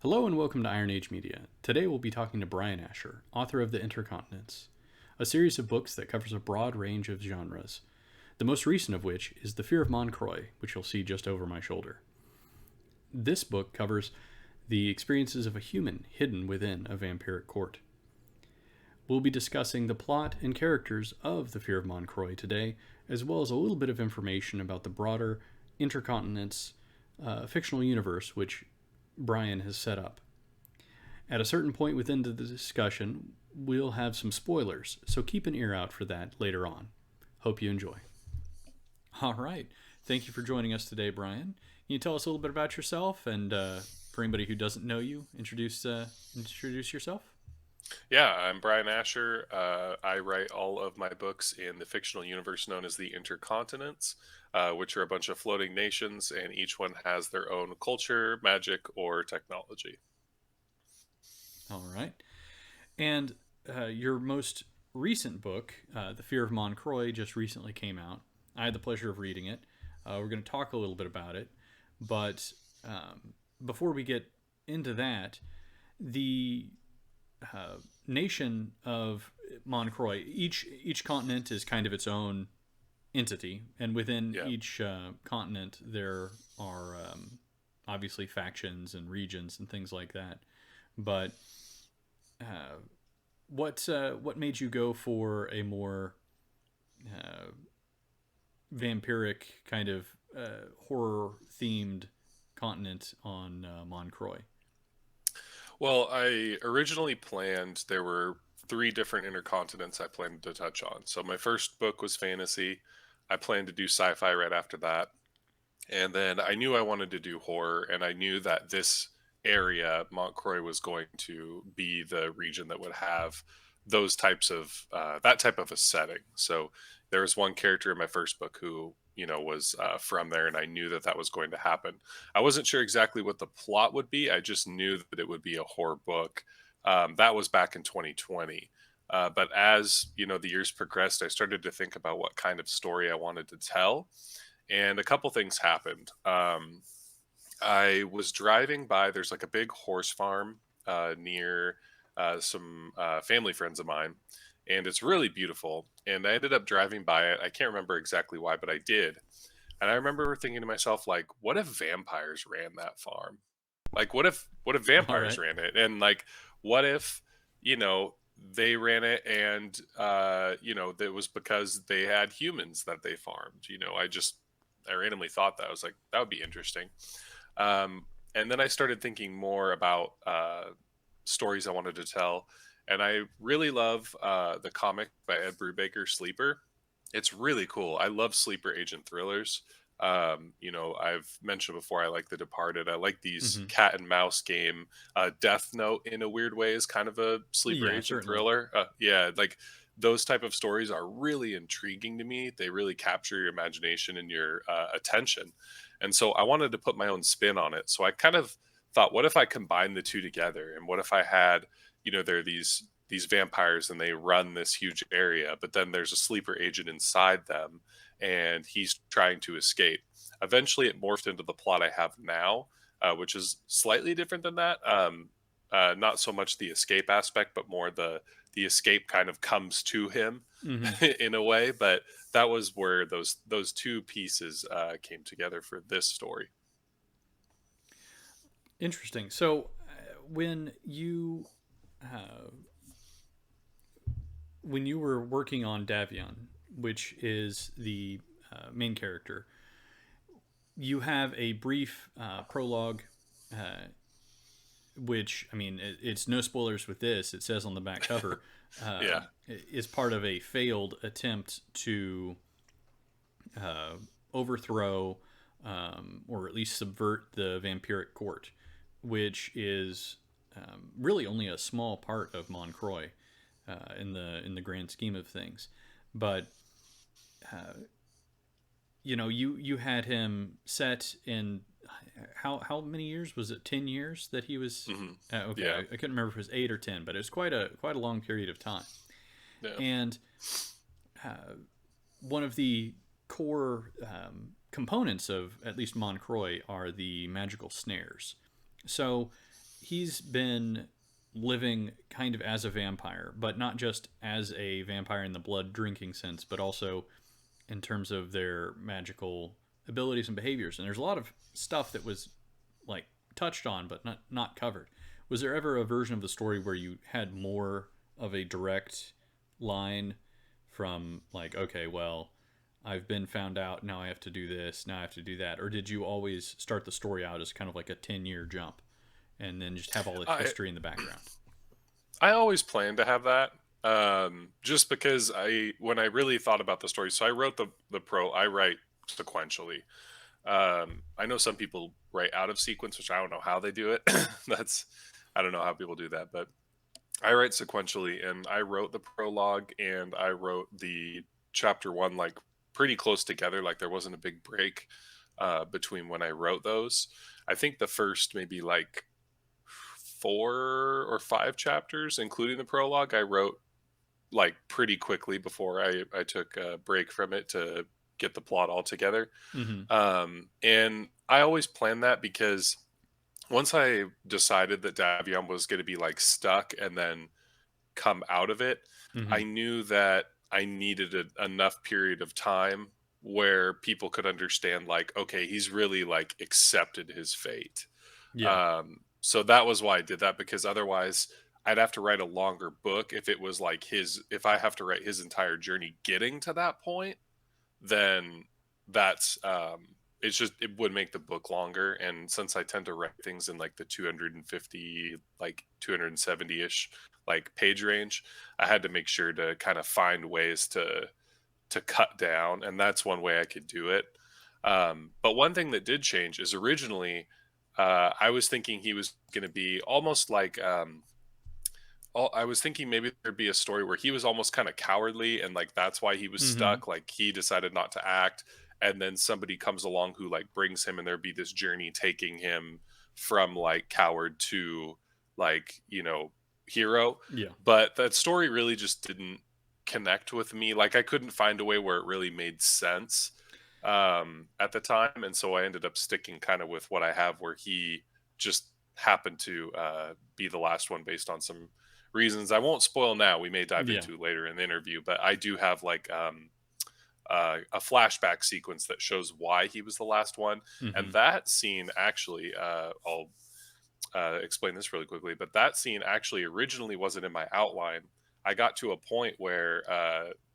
Hello and welcome to IronAge Media. Today we'll be talking to Bryan Asher, author of the Intercontinents, a series of books that covers a broad range of genres, the most recent of which is The Fear of Moncroix, which you'll see just over my shoulder. This book covers the experiences of a human hidden within a vampiric court. We'll be discussing the plot and characters of The Fear of Moncroix today, as well as a little bit of information about the broader Intercontinents fictional universe which Bryan has set up. At a certain point within the discussion, we'll have some spoilers, so keep an ear out for that later on. Hope you enjoy. All right. Thank you for joining us today, Bryan. Can you tell us a little bit about yourself, and for anybody who doesn't know you, introduce yourself? Yeah, I'm Bryan Asher. I write all of my books in the fictional universe known as the Intercontinents, which are a bunch of floating nations, and each one has their own culture, magic, or technology. All right. And your most recent book, The Fear of Moncroix, just recently came out. I had the pleasure of reading it. We're going to talk a little bit about it. But before we get into that, the nation of Moncroix, each continent is kind of its own entity, and within Yeah. each continent there are obviously factions and regions and things like that. But uh, what made you go for a more uh, vampiric kind of horror themed continent on Moncroix? Well, I originally planned, there were three different intercontinents I planned to touch on. So my first book was fantasy. I planned to do sci fi right after that. And then I knew I wanted to do horror, and I knew that this area, Montcroy, was going to be the region that would have those types of that type of a setting. So there was one character in my first book who was from there, and I knew that that was going to happen. I wasn't sure exactly what the plot would be. I just knew that it would be a horror book. That was back in 2020. But as the years progressed, I started to think about what kind of story I wanted to tell, and a couple things happened. I was driving by. There's like a big horse farm near some family friends of mine, and it's really beautiful. And I ended up driving by it. I can't remember exactly why, but I did. And I remember thinking to myself, like, what if vampires ran that farm? Like, what if All vampires right. ran it? And like, what if you know they ran it, and that was because they had humans that they farmed. I randomly thought that. I was like, that would be interesting. And then I started thinking more about stories I wanted to tell. And I really love the comic by Ed Brubaker, Sleeper. It's really cool. I love sleeper agent thrillers. I've mentioned before I like The Departed. I like these Mm-hmm. cat and mouse game. Death Note, in a weird way, is kind of a sleeper Yeah, agent certainly. thriller. Yeah, like those type of stories are really intriguing to me. They really capture your imagination and your attention. And so I wanted to put my own spin on it. So I kind of thought, what if I combine the two together? And what if I had, there are these vampires, and they run this huge area, but then there's a sleeper agent inside them, and he's trying to escape. Eventually, it morphed into the plot I have now, which is slightly different than that. Not so much the escape aspect, but more the escape kind of comes to him Mm-hmm. in a way. But that was where those two pieces came together for this story. Interesting. So, when you uh, when you were working on Davion, which is the main character, you have a brief prologue, uh, which I mean, it's no spoilers with this. It says on the back cover, Yeah. is part of a failed attempt to uh, overthrow or at least subvert the vampiric court, which is really only a small part of Moncroix in the grand scheme of things. But you had him set in how many years was it? 10 years that he was. Hmm. Okay, Yeah. I couldn't remember if it was 8 or 10, but it was quite a long period of time. Yeah. And one of the core components of at least Moncroix are the magical snares. So he's been living kind of as a vampire, but not just as a vampire in the blood drinking sense, but also in terms of their magical abilities and behaviors. And there's a lot of stuff that was like touched on but not covered. Was there ever a version of the story where you had more of a direct line from like, okay, well, I've been found out, now I have to do this, now I have to do that? Or did you always start the story out as kind of like a 10-year jump and then just have all the I history in the background? I always planned to have that. Just because when I really thought about the story, so I wrote I write sequentially. I know some people write out of sequence, which I don't know how they do it. That's I don't know how people do that, but I write sequentially, and I wrote the prologue and I wrote the chapter one like pretty close together. Like there wasn't a big break between when I wrote those. I think the first maybe like 4 or 5 chapters, including the prologue, I wrote like pretty quickly before I took a break from it to get the plot all together. Mm-hmm. And I always planned that because once I decided that Davion was going to be like stuck and then come out of it, Mm-hmm. I knew that I needed enough period of time where people could understand, like, okay, he's really like accepted his fate. Yeah. So that was why I did that, because otherwise I'd have to write a longer book if it was like if I have to write his entire journey getting to that point, then that's it would make the book longer. And since I tend to write things in like the 250 like 270ish like page range, I had to make sure to kind of find ways to cut down, and that's one way I could do it. But one thing that did change is originally I was thinking he was going to be almost like I was thinking maybe there'd be a story where he was almost kind of cowardly, and like that's why he was Mm-hmm. stuck. Like he decided not to act, and then somebody comes along who like brings him, and there'd be this journey taking him from like coward to like hero. Yeah. But that story really just didn't connect with me. Like I couldn't find a way where it really made sense at the time, and so I ended up sticking kind of with what I have, where he just happened to be the last one based on some reasons I won't spoil now. We may dive Yeah. into later in the interview, but I do have like a flashback sequence that shows why he was the last one, Mm-hmm. and that scene actually, I'll explain this really quickly, but that scene actually originally wasn't in my outline. I got to a point where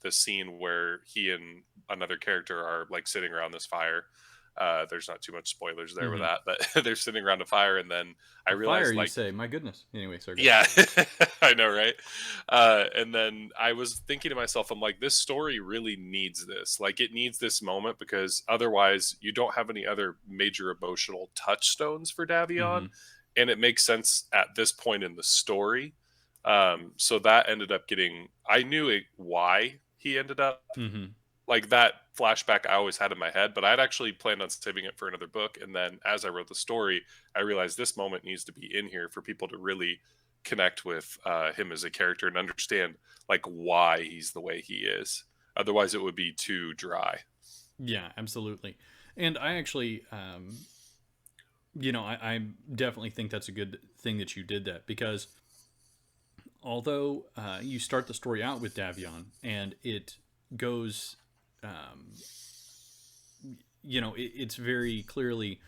the scene where he and another character are like sitting around this fire. There's not too much spoilers there with Mm-hmm. that, but they're sitting around a fire, and then I A fire, realized you like, say? My goodness. Anyway, so go. yeah, I know, right? And then I was thinking to myself, I'm like, this story really needs this. Like, it needs this moment, because otherwise, you don't have any other major emotional touchstones for Mm-hmm. Davion, and it makes sense at this point in the story. So that ended up getting. I knew why he ended up Mm-hmm. like that flashback I always had in my head, but I'd actually planned on saving it for another book. And then as I wrote the story, I realized this moment needs to be in here for people to really connect with him as a character and understand like why he's the way he is. Otherwise, it would be too dry. Yeah, absolutely. And I actually, I definitely think that's a good thing that you did that because although you start the story out with Davion and it goes, um, it's very clearly,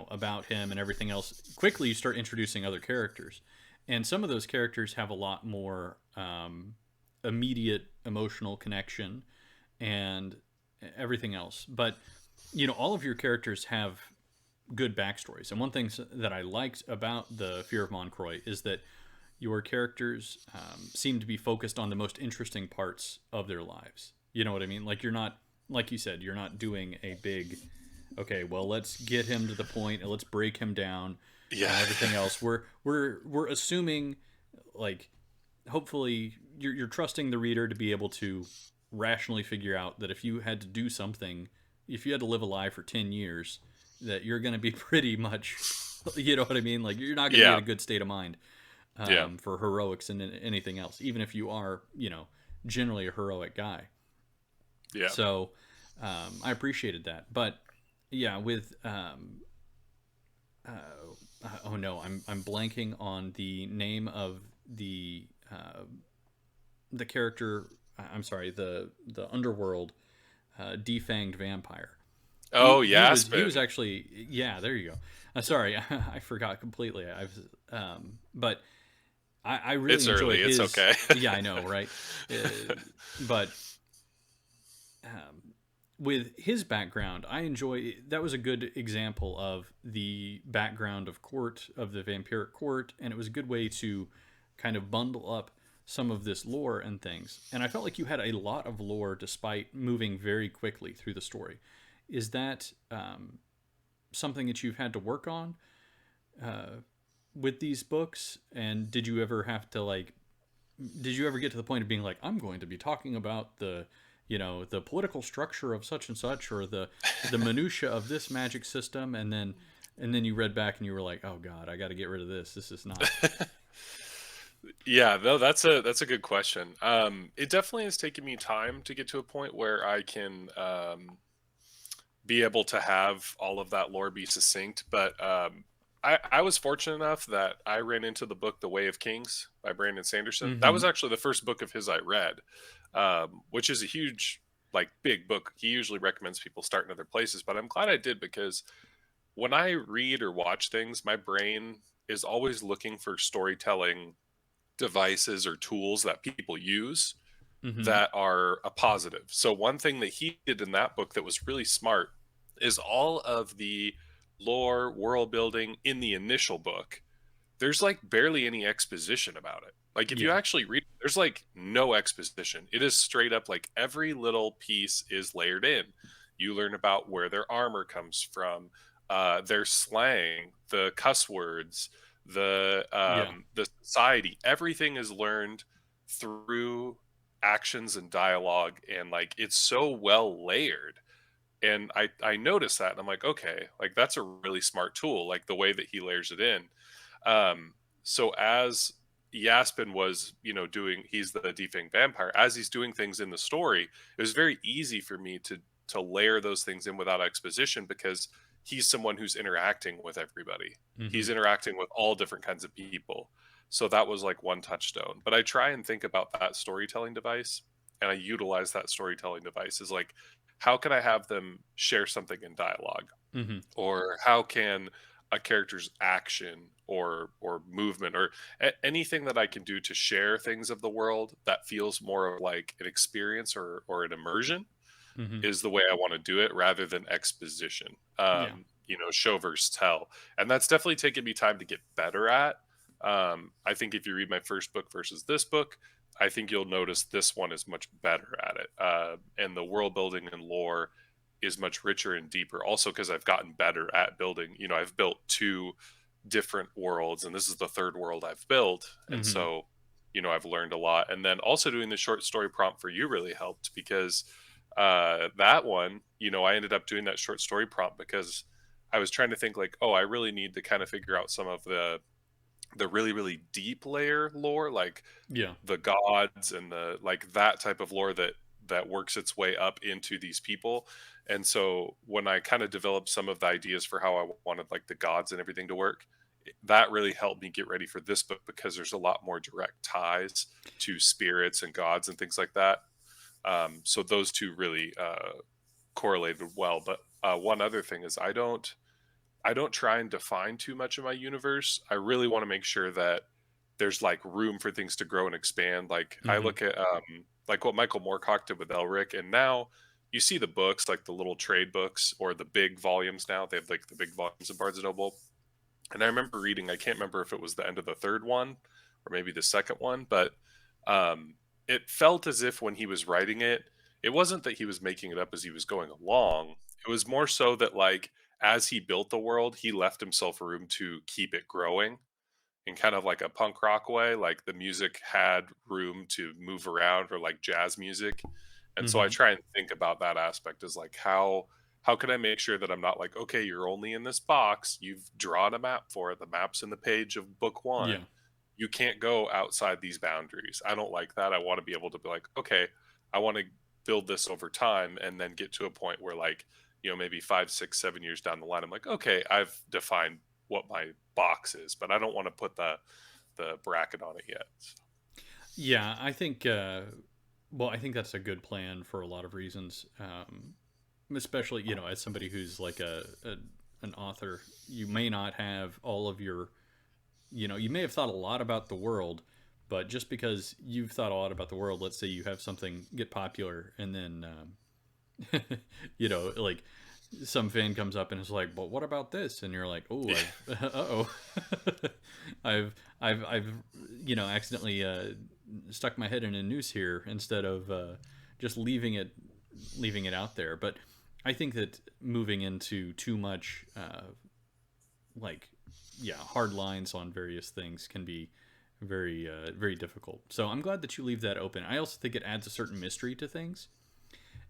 about him and everything else. Quickly, you start introducing other characters, and some of those characters have a lot more immediate emotional connection and everything else. But all of your characters have good backstories. And one thing that I liked about the Fear of Moncroix is that your characters seem to be focused on the most interesting parts of their lives. You know what I mean? Like you're not, like you said, you're not doing a big, okay, well let's get him to the point and let's break him down Yeah. and everything else. We're assuming, like, hopefully you're trusting the reader to be able to rationally figure out that if you had to do something, if you had to live a lie for 10 years, that you're going to be pretty much, you know what I mean? Like you're not going to be in Yeah. a good state of mind Yeah. for heroics and anything else, even if you are, generally a heroic guy. Yeah. So I appreciated that. But yeah, with, oh no, I'm blanking on the name of the uh, the character. I'm sorry, the underworld defanged vampire. Oh, He was Yaspin. actually, yeah, there you go. Sorry, I forgot completely. But I really It's enjoy early. It's his. okay. Yeah, I know, right? But with his background, I enjoy. That was a good example of the background of court of the vampiric court, and it was a good way to kind of bundle up some of this lore and things. And I felt like you had a lot of lore despite moving very quickly through the story. Is that something that you've had to work on with these books? And did you ever have to like did you ever get to the point of being like, I'm going to be talking about the, the political structure of such and such, or the minutia of this magic system, and then you read back and you were like, oh god, I got to get rid of this. This is not. Yeah, no, that's a good question. It definitely has taken me time to get to a point where I can be able to have all of that lore be succinct. But I was fortunate enough that I ran into the book The Way of Kings by Brandon Sanderson. That was Mm-hmm. actually the first book of his I read, which is a huge, like, big book. He usually recommends people start in other places, but I'm glad I did because when I read or watch things, my brain is always looking for storytelling devices or tools that people use Mm-hmm. that are a positive. So one thing that he did in that book that was really smart is all of the lore, world building in the initial book. There's like barely any exposition about it. Like if you Yeah. actually read, there's like no exposition. It is straight up like every little piece is layered in. You learn about where their armor comes from, their slang, the cuss words, Yeah. the society. Everything is learned through actions and dialogue, and like it's so well layered. And I noticed that, and I'm like, okay, like that's a really smart tool, like the way that he layers it in. So as Yaspin was, doing, he's the defang vampire. As he's doing things in the story, it was very easy for me to layer those things in without exposition because he's someone who's interacting with everybody. Mm-hmm. He's interacting with all different kinds of people. So that was like one touchstone. But I try and think about that storytelling device, and I utilize that storytelling device as like, how can I have them share something in dialogue? Mm-hmm. Or how can a character's action or movement or anything that I can do to share things of the world that feels more of like an experience or an immersion Mm-hmm. is the way I want to do it rather than exposition. Yeah. Show versus tell, and that's definitely taken me time to get better at. I think if you read my first book versus this book, I think you'll notice this one is much better at it, and the world building and lore is much richer and deeper. Also, because I've gotten better at building. I've built two different worlds, and this is the third world I've built, and Mm-hmm. so I've learned a lot. And then also doing the short story prompt for you really helped because that one, I ended up doing that short story prompt because I was trying to think like, oh, I really need to kind of figure out some of the really really deep layer lore, like Yeah. the gods and the like that type of lore that works its way up into these people. And so when I kind of developed some of the ideas for how I wanted like the gods and everything to work, that really helped me get ready for this book because there's a lot more direct ties to spirits and gods and things like that. So those two really correlated well. But one other thing is I don't try and define too much of my universe. I really want to make sure that there's like room for things to grow and expand. Like I Mm-hmm. look at like what Michael Moorcock did with Elric, and now you see the books, like the little trade books or the big volumes now. They have like the big volumes of Barnes and Noble. And I remember reading, I can't remember if it was the end of the third one or maybe the second one, but it felt as if when he was writing it, it wasn't that he was making it up as he was going along. It was more so that like as he built the world, he left himself room to keep it growing in kind of like a punk rock way. Like the music had room to move around, or like jazz music. And so I Mm-hmm. try and think about that aspect as like how can I make sure that I'm not like, okay, you're only in this box. You've drawn a map for it. The map's in the page of book Yeah. one. You can't go outside these boundaries. I don't like that. I want to be able to be like, okay, I want to build this over time and then get to a point where like, maybe 5, 6, 7 years down the line, I'm like, okay, I've defined what my boxes, but I don't want to put the bracket on it yet. So, Yeah, I think. Well, I think that's a good plan for a lot of reasons. Especially, as somebody who's like an author, you may not have all of your. You may have thought a lot about the world, but just because you've thought a lot about the world, let's say you have something get popular, and then like some fan comes up and is like, "But what about this?" And you're like, "Oh, yeah. oh, I've accidentally stuck my head in a noose here instead of just leaving it out there." But I think that moving into too much like hard lines on various things can be very difficult. So I'm glad that you leave that open. I also think it adds a certain mystery to things.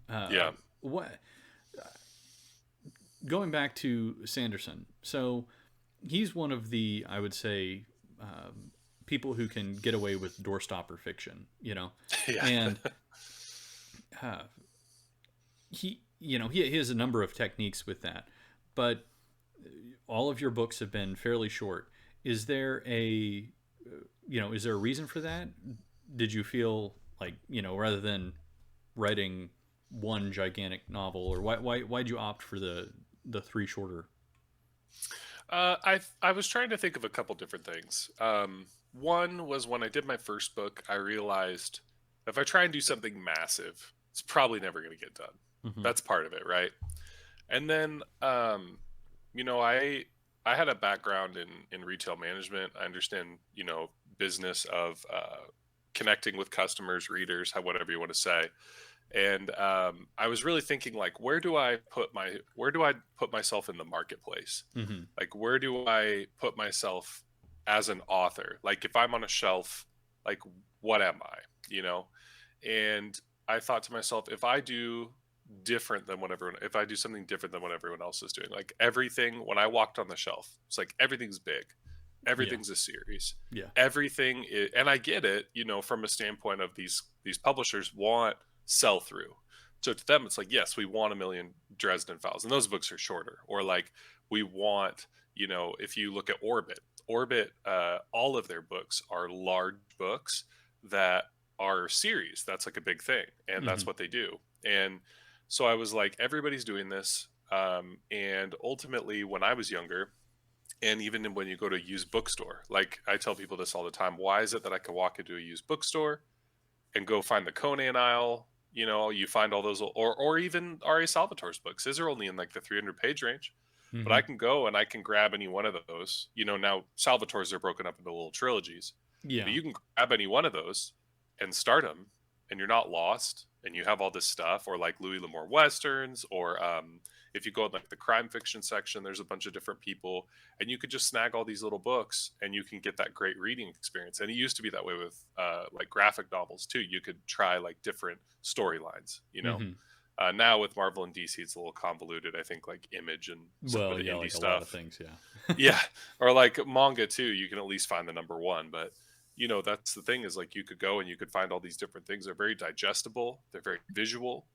Uh, Yeah. what Going back to Sanderson, so he's one of the, I would say, people who can get away with doorstopper fiction, Yeah. and uh, he has a number of techniques with that, but all of your books have been fairly short. Is there a reason for that? Did you feel like, rather than writing one gigantic novel, or why'd you opt for the three shorter? I was trying to think of a couple different things. One was when I did my first book, I realized if I try and do something massive, it's probably never going to get done. Hmm. That's part of it, right? And then, you know, I I had a background in retail management. I understand, business of connecting with customers, readers, how whatever you want to say. And I was really thinking, like, where do I put myself in the marketplace? Hmm. Like, where do I put myself as an author? Like, if I'm on a shelf, like, what am I? You know? And I thought to myself, if I do something different than what everyone else is doing, like everything, when I walked on the shelf, it's like everything's big, Yeah. everything's a series, Yeah. and I get it, from a standpoint of these publishers want sell through. So to them, it's like, yes, we want a million Dresden Files, and those books are shorter. Or like, we want, if you look at Orbit, all of their books are large books that are series. That's like a big thing, and Hmm. that's what they do. And so I was like, everybody's doing this. And ultimately, when I was younger, and even when you go to a used bookstore, like I tell people this all the time, why is it that I can walk into a used bookstore and go find the Conan aisle? You find all those, or even R.A. Salvatore's books. His are only in like the 300-page range, but I Hmm. can go and I can grab any one of those. Now Salvatore's are broken up into little trilogies, but Yeah. you can grab any one of those and start them, and you're not lost, and you have all this stuff. Or like Louis L'Amour westerns, or if you go in like the crime fiction section, there's a bunch of different people, and you could just snag all these little books, and you can get that great reading experience. And it used to be that way with like graphic novels too. You could try like different storylines. Hmm. Now with Marvel and DC, it's a little convoluted. I think like Image and some of Well, the yeah, indie like a lot of stuff. things. Yeah. Yeah, or like manga too. You can at least find the number one, but that's the thing, is like you could go and you could find all these different things. They're very digestible. They're very visual.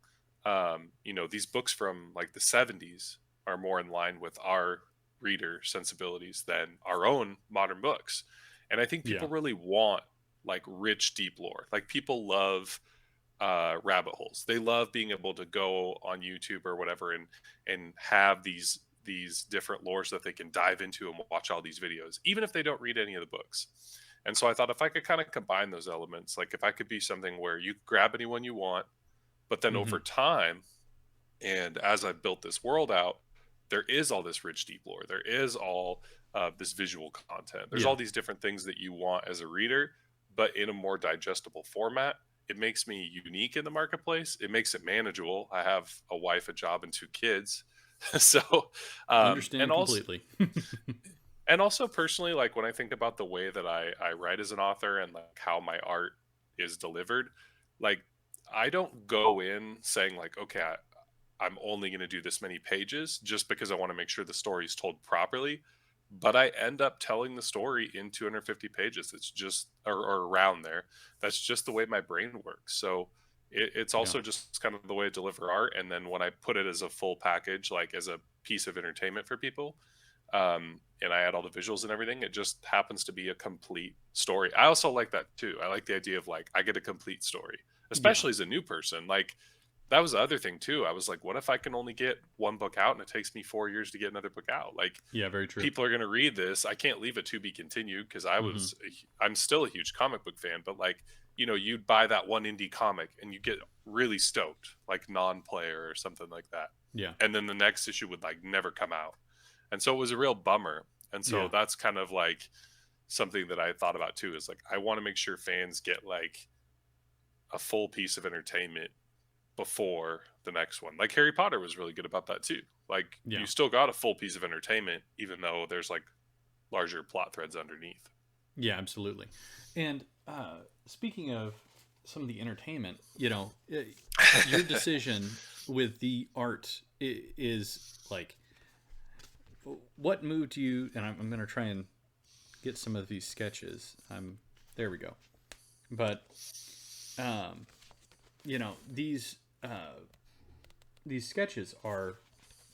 These books from like the 70s are more in line with our reader sensibilities than our own modern books. And I think Yeah. people really want like rich, deep lore. Like, people love rabbit holes. They love being able to go on YouTube or whatever and have these different lores that they can dive into and watch all these videos, even if they don't read any of the books. And so I thought, if I could kind of combine those elements, like if I could be something where you grab anyone you want, but then Hmm. over time, and as I've built this world out, there is all this rich, deep lore. There is all this visual content. There's Yeah. all these different things that you want as a reader, but in a more digestible format. It makes me unique in the marketplace. It makes it manageable. I have a wife, a job, and two kids. So, and Understand also, completely. personally, like when I think about the way that I write as an author and like how my art is delivered, like I don't go in saying like, okay, I'm only going to do this many pages just because I want to make sure the story is told properly. But I end up telling the story in 250 pages. It's just, or around there. That's just the way my brain works. So it's Yeah. also just kind of the way I deliver art. And then when I put it as a full package, like as a piece of entertainment for people, And I add all the visuals and everything. It just happens to be a complete story. I also like that too. I like the idea of like I get a complete story, Yeah. especially as a new person. Like that was the other thing too. I was like, what if I can only get one book out and it takes me 4 years to get another book out? Like Yeah, very true. people are going to read this. I can't leave it to be continued because Hmm. I'm still a huge comic book fan, but like, you'd buy that one indie comic and you get really stoked, like non-player or something like that. Yeah. And then the next issue would like never come out. And so it was a real bummer. And so Yeah. that's kind of like something that I thought about too, is like, I want to make sure fans get like a full piece of entertainment before the next one. Like Harry Potter was really good about that too. Like you Yeah. still got a full piece of entertainment, even though there's like larger plot threads underneath. Yeah, absolutely. And speaking of some of the entertainment, your decision with the art is like, what moved you? And I'm going to try and get some of these sketches. There we go. But um, these sketches are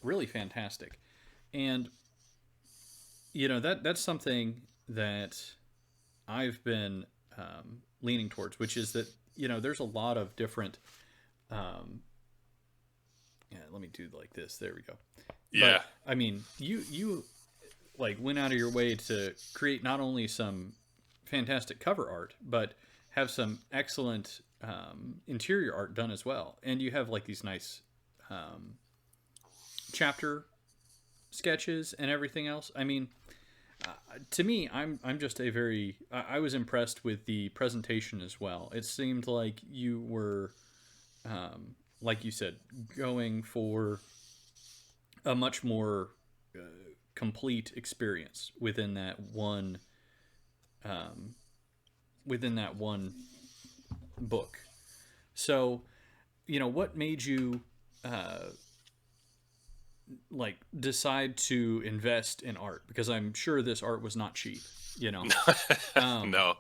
really fantastic, and that's something that I've been leaning towards, which is that there's a lot of different. Um, yeah, let me do like this. There we go. Yeah. But I mean, you like went out of your way to create not only some fantastic cover art, but have some excellent interior art done as well. And you have like these nice um, chapter sketches and everything else. I mean, to me, I'm just a very. I was impressed with the presentation as well. It seemed like you were, like you said, going for a much more complete experience um, within that one book. So, what made you uh, like decide to invest in art? Because I'm sure this art was not cheap. You know, um, No,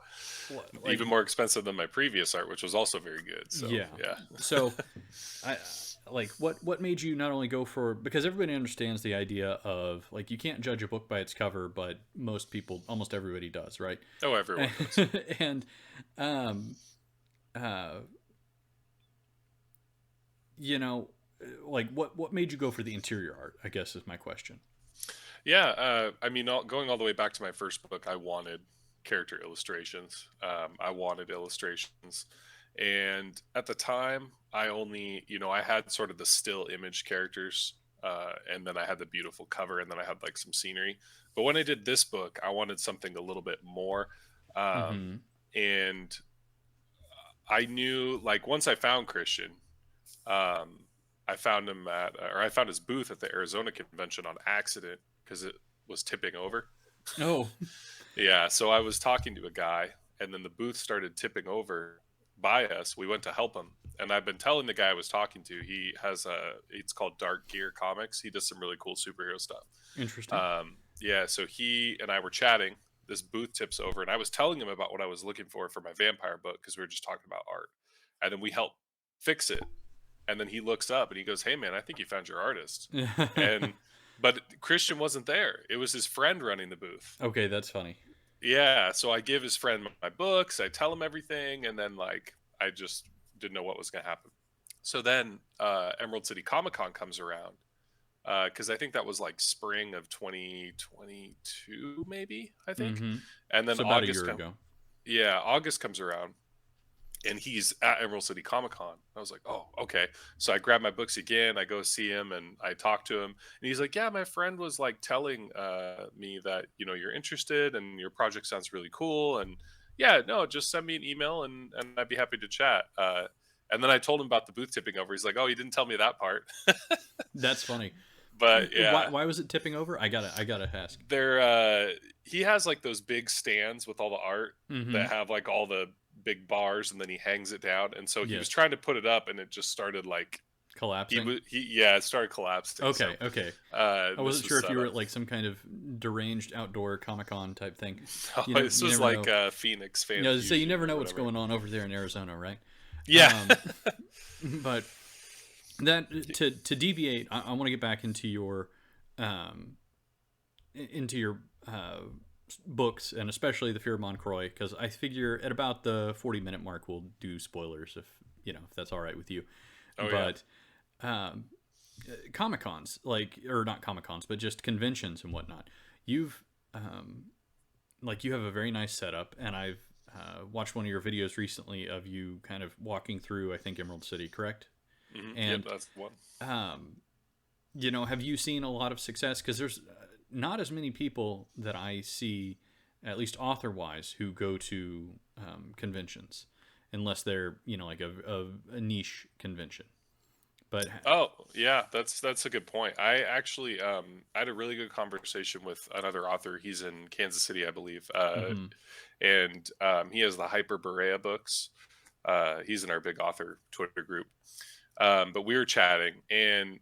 like even more expensive than my previous art, which was also very good. So yeah. yeah. So I like what made you not only go for, because everybody understands the idea of like you can't judge a book by its cover, but most people, almost everybody does, right? Oh, everyone does. And um uh you know like what made you go for the interior art, I guess is my question. Yeah, I mean, going all the way back to my first book, I wanted character illustrations. I wanted illustrations, and at the time, I only, I had sort of the still image characters, and then I had the beautiful cover, and then I had like some scenery. But when I did this book, I wanted something a little bit more, Mm-hmm. and I knew like once I found Christian, um, I found him or I found his booth at the Arizona convention on accident because it was tipping over. Oh. Yeah, so I was talking to a guy, and then the booth started tipping over by us. We went to help him, and I've been telling the guy I was talking to. It's called Dark Gear Comics. He does some really cool superhero stuff. Interesting. Yeah, so he and I were chatting. This booth tips over, and I was telling him about what I was looking for my vampire book because we were just talking about art, and then we helped fix it. And then he looks up and he goes, "Hey, man, I think you found your artist." And but Christian wasn't there. It was his friend running the booth. Okay, that's funny. Yeah, so I give his friend my books, I tell him everything, and then like I just didn't know what was going to happen. So then Emerald City Comic Con comes around because I think that was like spring of 2022, maybe I think. Mm-hmm. And then So about a year ago. August comes around, and he's at Emerald City Comic Con. I was like, oh, okay. So I grab my books again. I go see him and I talk to him, and he's like, yeah, my friend was like telling me that you're interested and your project sounds really cool, and yeah, no, just send me an email and I'd be happy to chat. And then I told him about the booth tipping over. He's like, oh, you didn't tell me that part. That's funny. But Why yeah, why was it tipping over? I gotta ask. there he has like those big stands with all the art Mm-hmm. that have like all the big bars, and then he hangs it down, and so he was Yes. trying to put it up and it just started like Collapsing. it started collapsing. So Okay, okay. I this wasn't was sure if set you were up. at like some kind of deranged outdoor Comic Con type thing. This You was never like know. Phoenix Fan So you Fusion never or know what's whatever. going on over there in Arizona, right? Yeah. Um, but that to deviate, I want to get back into your um, into your books, and especially the Fear of Moncroix, because I figure at about the 40-minute mark we'll do spoilers, if that's all right with you. Oh yeah. But um, Comic Cons, or not Comic Cons, but just conventions and whatnot. You've you have a very nice setup, and I've watched one of your videos recently of you kind of walking through, I think, Emerald City, correct? Yep, And that's the one. um, have you seen a lot of success? Because there's not as many people that I see, at least author wise, who go to conventions, unless they're like a niche convention. But Oh, yeah, that's a good point. I actually I had a really good conversation with another author. He's in Kansas City, I believe. mm-hmm. And he has the Hyper Berea books. He's in our big author Twitter group. But we were chatting, and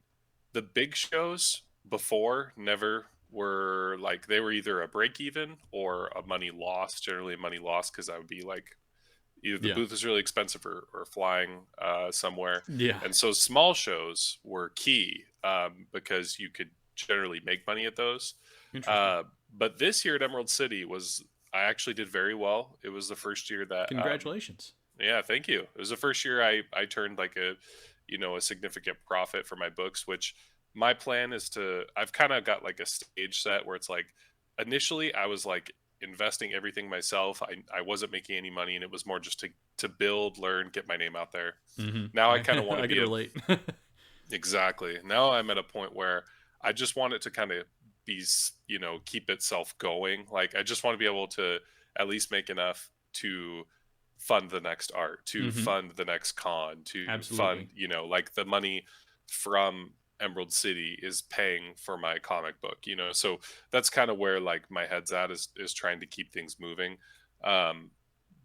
the big shows before never were like, they were either a break even or a money loss, generally a money loss, because I would be like, either the Yeah, booth is really expensive or flying somewhere. yeah, And so small shows were key, because you could generally make money at those. interesting. Uh, but this year at Emerald City I actually did very well. It was the first year that, Congratulations. yeah, thank you. It was the first year I turned like a significant profit for my books, which my plan is I've kind of got like a stage set where it's like, initially I was like investing everything myself. I wasn't making any money, and it was more just to build, learn, get my name out there. Mm-hmm. Now I I kind of want to I could be a relate. Exactly. Now I'm at a point where I just want it to kind of keep itself going. Like, I just want to be able to at least make enough to fund the next art, to Mm-hmm. fund the next con, to fund, Absolutely. like the money from Emerald City is paying for my comic book. So that's kind of where like my head's at, is trying to keep things moving. Um,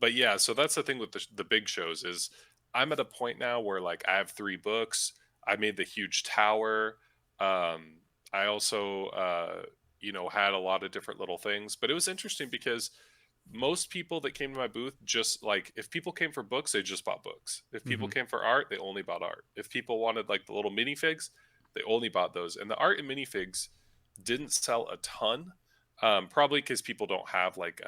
but yeah, so that's the thing with the big shows is I'm at a point now where like I have 3 books. I made the huge tower. I also, had a lot of different little things, but it was interesting because most people that came to my booth, just like, if people came for books, they just bought books. If people Mm-hmm. came for art, they only bought art. If people wanted like the little minifigs, they only bought those. And the art and minifigs didn't sell a ton, probably because people don't have like,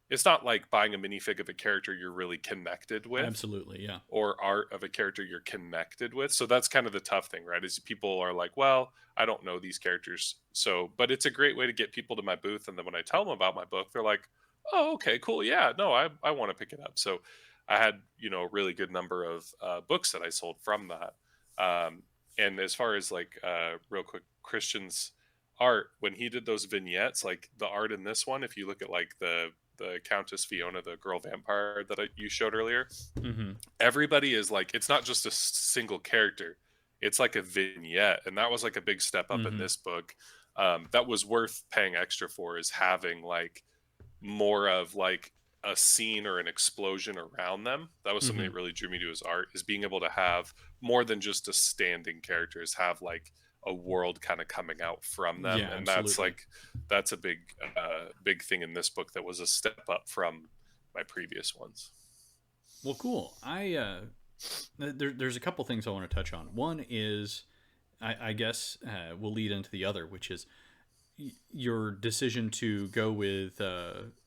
it's not like buying a minifig of a character you're really connected with, Absolutely. Yeah. or art of a character you're connected with. So that's kind of the tough thing, right? Is people are like, well, I don't know these characters. So, but it's a great way to get people to my booth. And then when I tell them about my book, they're like, oh, okay, cool. Yeah, no, I want to pick it up. So I had, a really good number of books that I sold from that. And as far as like, real quick, Christian's art, when he did those vignettes, like the art in this one, if you look at like the Countess Fiona, the girl vampire that you showed earlier, Mm-hmm. everybody is like, it's not just a single character, it's like a vignette. And that was like a big step up in Mm-hmm. this book. That was worth paying extra for, is having like more of like a scene or an explosion around them. That was something Mm-hmm. that really drew me to his art, is being able to have more than just a standing characters, have like a world kind of coming out from them. Yeah. And Absolutely. that's a big thing in this book that was a step up from my previous ones. Well, cool. There's a couple things I want to touch on. One is, I guess, will lead into the other, which is your decision to go with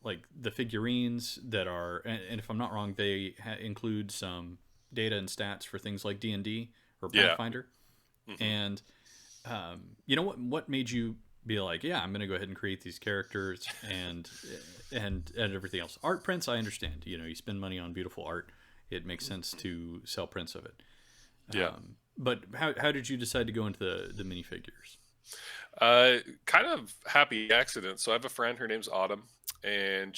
like the figurines that are, and if I'm not wrong, they include some data and stats for things like D&D or Yeah. Pathfinder. Hmm. And what made you be like, yeah, I'm going to go ahead and create these characters and everything else. Art prints, I understand. You spend money on beautiful art, it makes sense to sell prints of it. Yeah. But how did you decide to go into the minifigures? Kind of happy accident. So I have a friend, her name's Autumn, and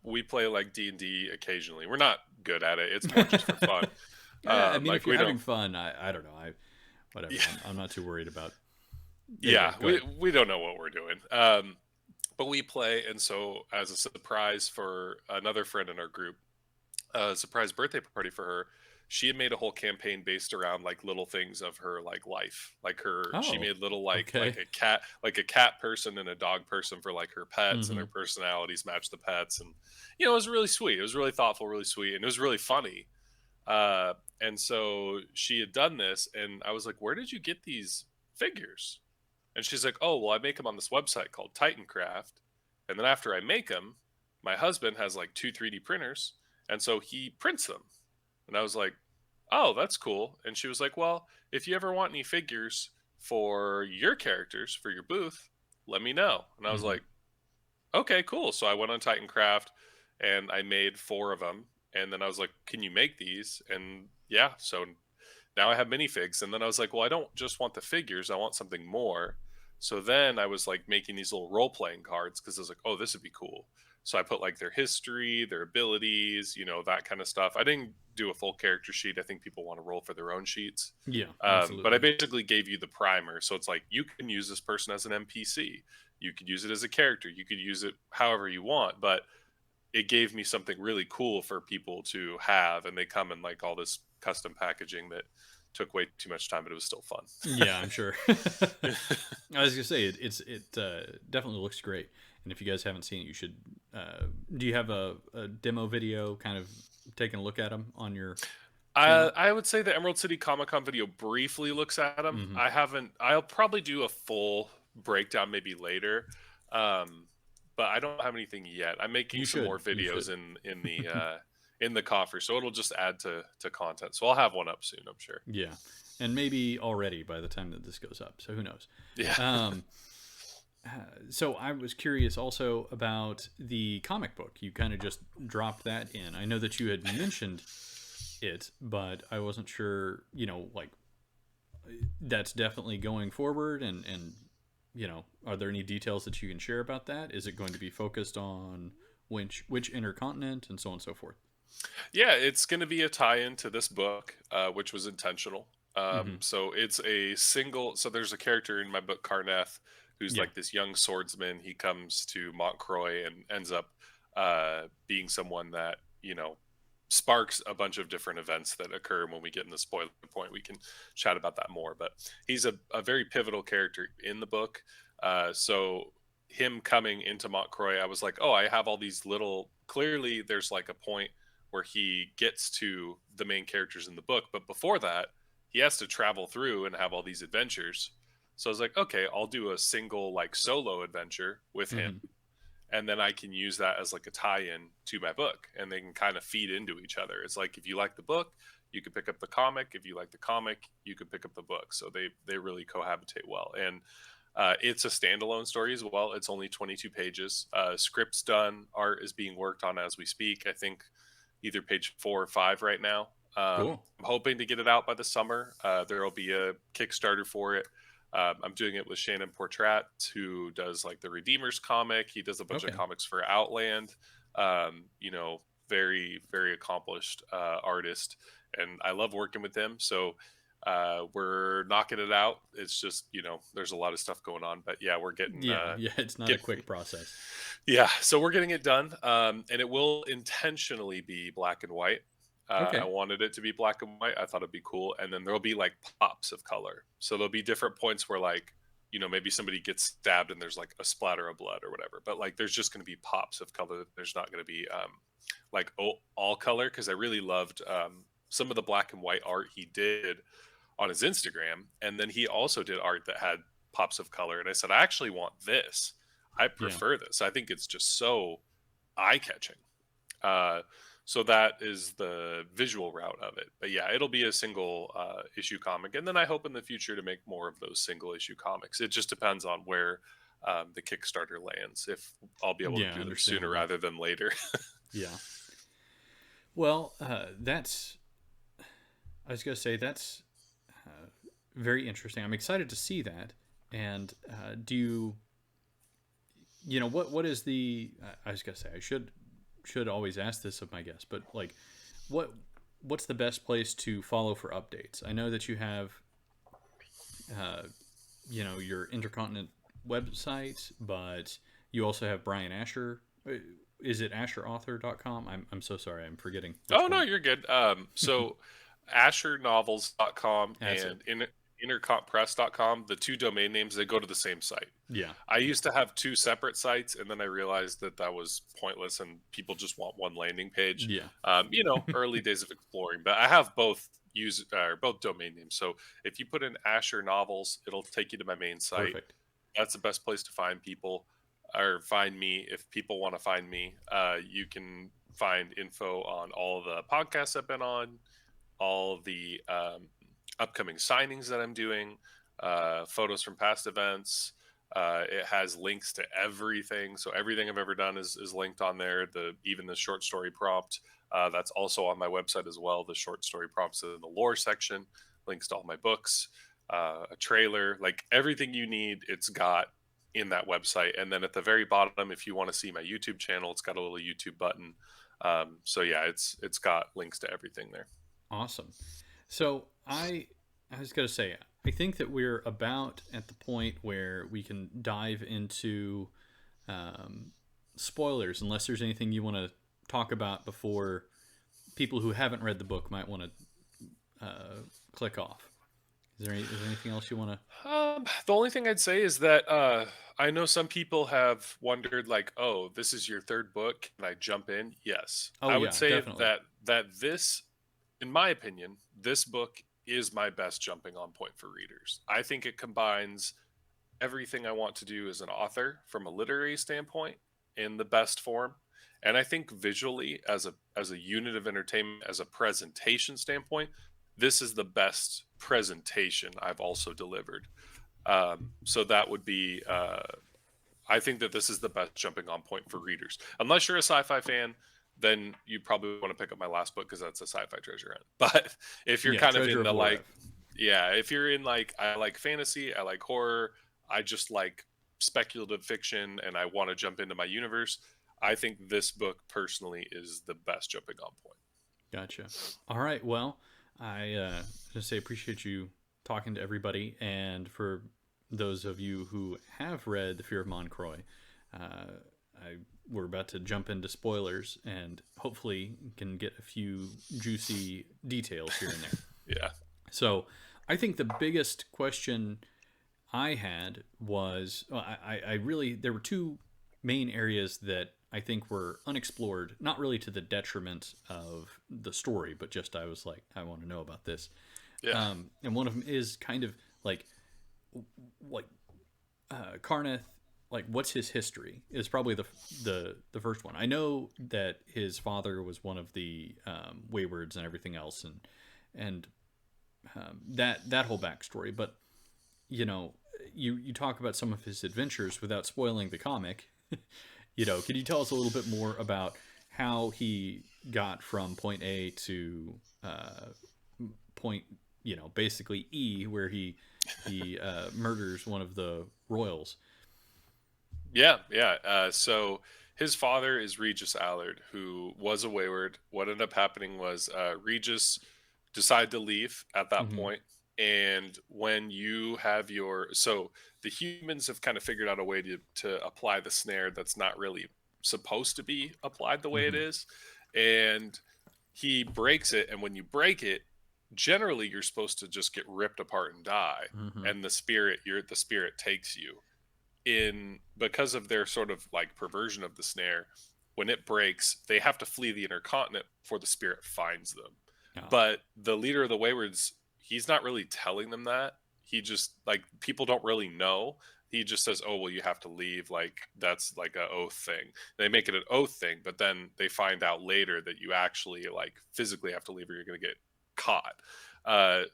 we play like D&D occasionally. We're not good at it. It's more just for fun. Yeah, I mean, if Like, you're we don't. having fun, I don't know. Whatever. Yeah, I'm not too worried about. yeah, Anyway, go we ahead. we don't know what we're doing. But we play, and so as a surprise for another friend in our group, a surprise birthday party for her, she had made a whole campaign based around like little things of her like life. Like, she Oh, made little like okay. a cat person and a dog person for like her pets, and Mm-hmm. their personalities match the pets. And it was really sweet. It was really thoughtful, really sweet, and it was really funny. And so she had done this, and I was like, where did you get these figures? And she's like, oh, well, I make them on this website called Titancraft. And then after I make them, my husband has like two 3D printers. And so he prints them. And I was like, oh, that's cool. And she was like, well, if you ever want any figures for your characters, for your booth, let me know. And I was Hmm. like, okay, cool. So I went on Titancraft and I made four of them. And then I was like, can you make these? And yeah, so now I have minifigs. And then I was like, well, I don't just want the figures, I want something more. So then I was like making these little role playing cards because I was like, oh, this would be cool. So I put like their history, their abilities, that kind of stuff. I didn't do a full character sheet. I think people want to roll for their own sheets. Yeah, But I absolutely. basically gave you the primer. So it's like you can use this person as an NPC. You could use it as a character. You could use it however you want. But it gave me something really cool for people to have. And they come in like all this custom packaging that took way too much time, but it was still fun. Yeah, I'm sure. I was gonna say it definitely looks great, and if you guys haven't seen it, you should. Do you have a demo video, kind of taking a look at them on your channel? I would say the Emerald City Comic Con video briefly looks at them. Hmm. I haven't. I'll probably do a full breakdown maybe later, um, but I don't have anything yet. I'm making You some more should. You videos should. in the coffer, so it'll just add to content. So I'll have one up soon, I'm sure. Yeah, and maybe already by the time that this goes up. So who knows? Yeah. Um, so I was curious also about the comic book. You kind of just dropped that in. I know that you had mentioned it, but I wasn't sure. Like that's definitely going forward, and are there any details that you can share about that? Is it going to be focused on which intercontinent and so on and so forth? Yeah, it's going to be a tie-in to this book, which was intentional. Hmm. So it's a single. So there's a character in my book, Karneth, who's Yeah. like this young swordsman. He comes to Montcroix and ends up being someone that sparks a bunch of different events that occur. When we get in the spoiler point, we can chat about that more. But he's a very pivotal character in the book. So him coming into Montcroix, I was like, oh, I have all these little. Clearly, there's like a point where he gets to the main characters in the book. But before that, he has to travel through and have all these adventures. So I was like, okay, I'll do a single like solo adventure with him. Hmm. And then I can use that as like a tie-in to my book, and they can kind of feed into each other. It's like if you like the book, you can pick up the comic. If you like the comic, you can pick up the book. So they really cohabitate well. And it's a standalone story as well. It's only 22 pages. Script's done. Art is being worked on as we speak. I think either page 4 or 5 right now. Cool. I'm hoping to get it out by the summer. There will be a Kickstarter for it. I'm doing it with Shannon Portrat, who does like the Redeemers comic. He does a bunch of Okay. comics for Outland. Very, very accomplished artist. And I love working with him. So we're knocking it out. It's just, there's a lot of stuff going on. But yeah, we're getting, Yeah. Yeah. It's not a get, quick process. yeah, so we're getting it done, and it will intentionally be black and white. I Okay. wanted it to be black and white. I thought it'd be cool, and then there'll be like pops of color. So there'll be different points where like maybe somebody gets stabbed and there's like a splatter of blood or whatever. But like there's just going to be pops of color. There's not going to be like all color, because I really loved some of the black and white art he did on his Instagram, and then he also did art that had pops of color. And I said, I actually want this. I Yeah. prefer this. I think it's just so eye catching. Uh, so that is the visual route of it. But yeah, it'll be a single issue comic, and then I hope in the future to make more of those single issue comics. It just depends on where the Kickstarter lands. If I'll be able to Yeah. do them sooner Understandable. rather than later. Yeah. Well, that's. I was gonna say that's very interesting. I'm excited to see that. And do you? What is the? I was gonna say I should always ask this of my guests, but like, what what's the best place to follow for updates? I know that you have, uh, your Intercontinent website, but you also have Bryan Asher. Is it AsherAuthor.com? I'm so sorry. I'm forgetting which Oh no, one. you're good. So AsherNovels.com That's it. and intercontpress.com, the two domain names, they go to the same site. Yeah. I used to have two separate sites, and then I realized that that was pointless, and people just want one landing page. Yeah. Early days of exploring, but I have both domain names. So if you put in Asher Novels, it'll take you to my main site. Perfect. That's the best place to find people or find me if people want to find me. You can find info on all the podcasts I've been on, all the upcoming signings that I'm doing, photos from past events. It has links to everything, so everything I've ever done is linked on there. Even the short story prompt that's also on my website as well. The short story prompts in the lore section, links to all my books, a trailer, like everything you need. It's got in that website, and then at the very bottom, if you want to see my YouTube channel, it's got a little YouTube button. So yeah, it's got links to everything there. Awesome. So I was gonna say I think that we're about at the point where we can dive into um, spoilers, unless there's anything you want to talk about before people who haven't read the book might want to click off. Is there anything else you want to? The only thing I'd say is that I know some people have wondered, like, "Oh, this is your third book. Can I jump in?" Yes, Oh I would yeah, say definitely. that this, in my opinion, this book is my best jumping on point for readers. I think it combines everything I want to do as an author from a literary standpoint in the best form. And I think visually, as a unit of entertainment, as a presentation standpoint, this is the best presentation I've also delivered. So that would be, I think that this is the best jumping on point for readers. Unless you're a sci-fi fan, then you probably want to pick up my last book because that's a sci-fi treasure hunt. But if you're Yeah, kind of Treasure in of the like, Lorev. yeah, if you're in like, I like fantasy, I like horror, I just like speculative fiction, and I want to jump into my universe, I think this book personally is the best jumping on point. Gotcha. All right. Well, I just say appreciate you talking to everybody, and for those of you who have read The Fear of Moncroix, we're about to jump into spoilers, and hopefully can get a few juicy details here and there. Yeah. So, I think the biggest question I had was well, I really there were two main areas that I think were unexplored, not really to the detriment of the story, but just I was like, I want to know about this. Yeah. And one of them is kind of like Karnath, like what's his history is probably the first one. I know that his father was one of the Waywards and everything else, and that whole backstory. But you know, you talk about some of his adventures without spoiling the comic. Can you tell us a little bit more about how he got from point A to point, basically E, where he murders one of the royals? Yeah, yeah. So his father is Regis Allard, who was a wayward. What ended up happening was Regis decided to leave at that Mm-hmm. point. And when you have so the humans have kind of figured out a way to apply the snare that's not really supposed to be applied the way it Mm-hmm. is. And he breaks it. And when you break it, generally you're supposed to just get ripped apart and die. Mm-hmm. And the spirit takes you in because of their sort of like perversion of the snare. When it breaks, they have to flee the intercontinent before the spirit finds them. Oh. But the leader of the waywards, he's not really telling them that. He just like people don't really know. He just says, oh well, you have to leave, like that's like a oath thing. They make it an oath thing, but then they find out later that you actually like physically have to leave or you're going to get caught.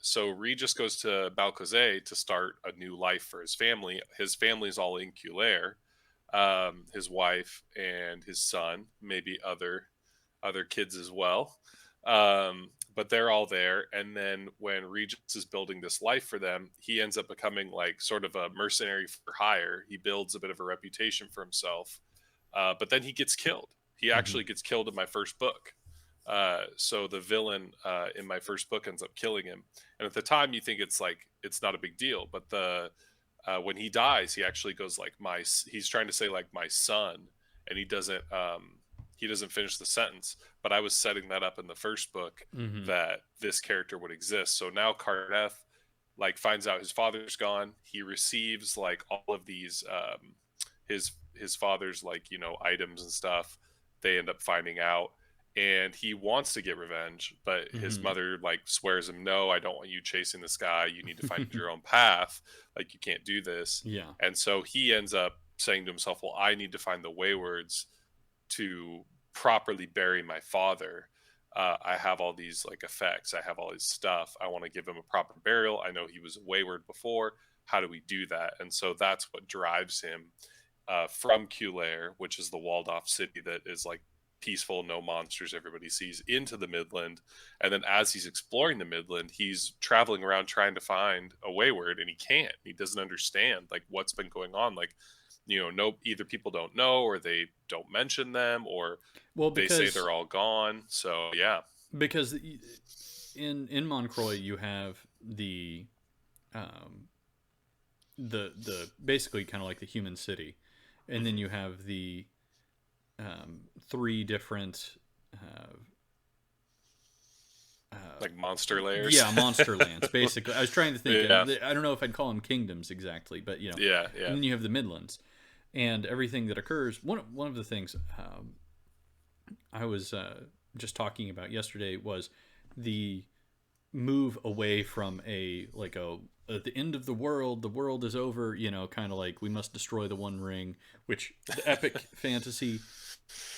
So Regis goes to Balcazet to start a new life for his family. His family's all in Culair, his wife and his son, maybe other kids as well. But they're all there. And then when Regis is building this life for them, he ends up becoming like sort of a mercenary for hire. He builds a bit of a reputation for himself, but then he gets killed. He Mm-hmm. actually gets killed in my first book. So the villain in my first book ends up killing him, and at the time you think it's like it's not a big deal, but the when he dies, he actually goes like he's trying to say like my son, and he doesn't finish the sentence. But I was setting that up in the first book Mm-hmm. that this character would exist. So now Karneth like finds out his father's gone. He receives like all of these his father's like items and stuff. They end up finding out, and he wants to get revenge, but his Hmm. mother like swears him, no, I don't want you chasing this guy, you need to find your own path, like you can't do this. Yeah. And so he ends up saying to himself, well, I need to find the waywards to properly bury my father. I have all these like effects, I have all his stuff, I want to give him a proper burial, I know he was wayward before, how do we do that? And so that's what drives him from Culair, which is the walled off city that is like peaceful, no monsters, everybody sees, into the Midland. And then as he's exploring the Midland, he's traveling around trying to find a wayward, and he can't. He doesn't understand like what's been going on. Like, no, either people don't know, or they don't mention them, or Well, they say they're all gone. So yeah. because in Moncroix you have um, the basically kind of like the human city, and then Hmm. you have the three different uh, uh, Like monster layers. yeah, monster lands. Basically, I was trying to think. Yeah. I don't know if I'd call them kingdoms exactly, but Yeah. Yeah. and then you have the Midlands, and everything that occurs. One of the things I was just talking about yesterday was the move away from a like a at the end of the world is over, kind of like we must destroy the One Ring, which the epic fantasy,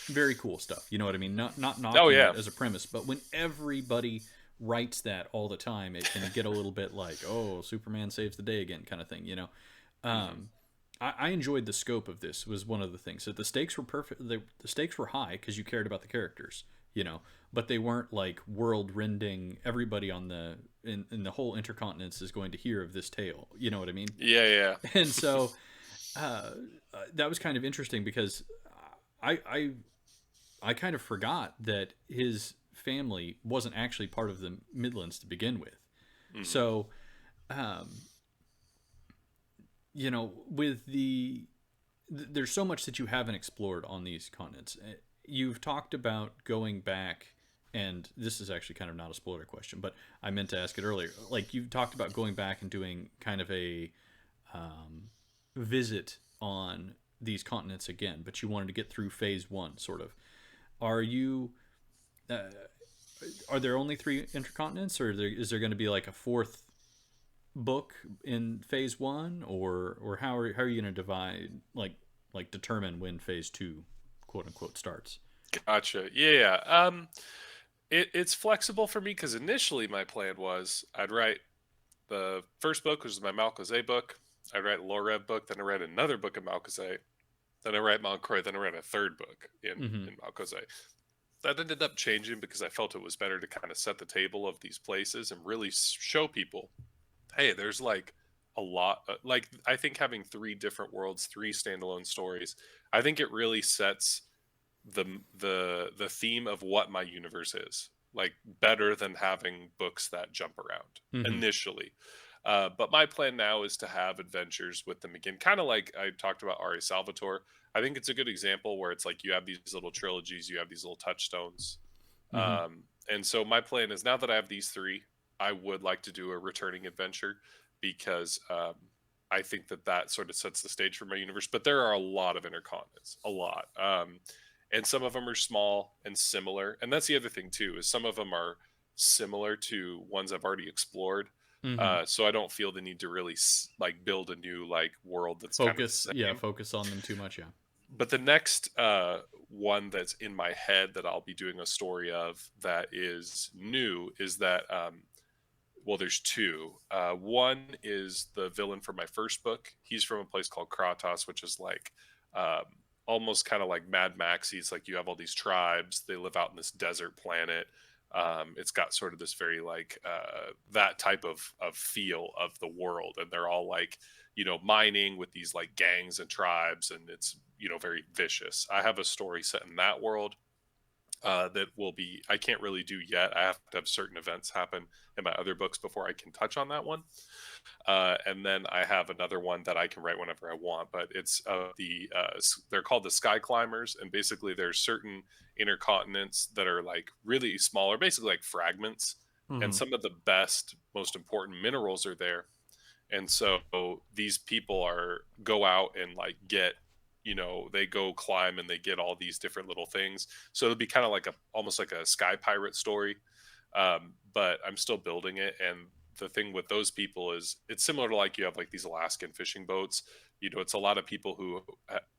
very cool stuff. You know what I mean? Not Oh knocking yeah. it as a premise, but when everybody writes that all the time, it can get a little bit like, oh, Superman saves the day again, kind of thing. Hmm. Um, I enjoyed the scope of this. Was one of the things that the stakes were perfect. The stakes were high because you cared about the characters, but they weren't like world rending. Everybody in the whole Intercontinents is going to hear of this tale. You know what I mean? Yeah. Yeah. And so uh, that was kind of interesting because I, I I kind of forgot that his family wasn't actually part of the Midlands to begin with. Hmm. So, um, with there's so much that you haven't explored on these continents. You've talked about going back, and this is actually kind of not a spoiler question, but I meant to ask it earlier. Like you talked about going back and doing kind of a um, visit on these continents again, but you wanted to get through phase one, sort of. Are you? Uh, are there only three intercontinents, or is there going to be like a fourth book in phase one, or how are you going to divide like determine when phase two, quote unquote, starts? Gotcha. Yeah. Yeah. It's flexible for me because initially my plan was I'd write the first book, which is my Malcozet book. I'd write a Lorev book, then I read another book of Malcozet, then I write Moncroix, then I read a third book Mm-hmm. in Malcozet. That ended up changing because I felt it was better to kind of set the table of these places and really show people, hey, there's like a lot. Like I think having three different worlds, three standalone stories, I think it really sets the theme of what my universe is, like better than having books that jump around Mm-hmm. initially. But my plan now is to have adventures with them again, kind of like I talked about Ari Salvatore. I think it's a good example where it's like you have these little trilogies, you have these little touchstones. Mm-hmm. And so my plan is now that I have these three, I would like to do a returning adventure because I think that that sort of sets the stage for my universe. But there are a lot of intercontinents, a lot. And some of them are small and similar. And that's the other thing too, is some of them are similar to ones I've already explored. Mm-hmm. So I don't feel the need to really like build a new like world that's kind of the Focus, yeah, same. focus on them too much, yeah. But the next one that's in my head that I'll be doing a story of that is new is that well, there's two. One is the villain from my first book. He's from a place called Kratos, which is like um, almost kind of like Mad Max. He's like you have all these tribes. They live out in this desert planet. It's got sort of this very like that type of feel of the world, and they're all like mining with these like gangs and tribes, and it's very vicious. I have a story set in that world that will be I can't really do yet. I have to have certain events happen in my other books before I can touch on that one. And then I have another one that I can write whenever I want, but it's they're called the Sky Climbers, and basically there's certain intercontinents that are like really smaller, basically like fragments, and Mm-hmm. some of the best, most important minerals are there. And so these people are go out and like get they go climb and they get all these different little things. So it'll be kind of like a almost like a sky pirate story. But I'm still building it. And the thing with those people is it's similar to like you have like these Alaskan fishing boats. It's a lot of people who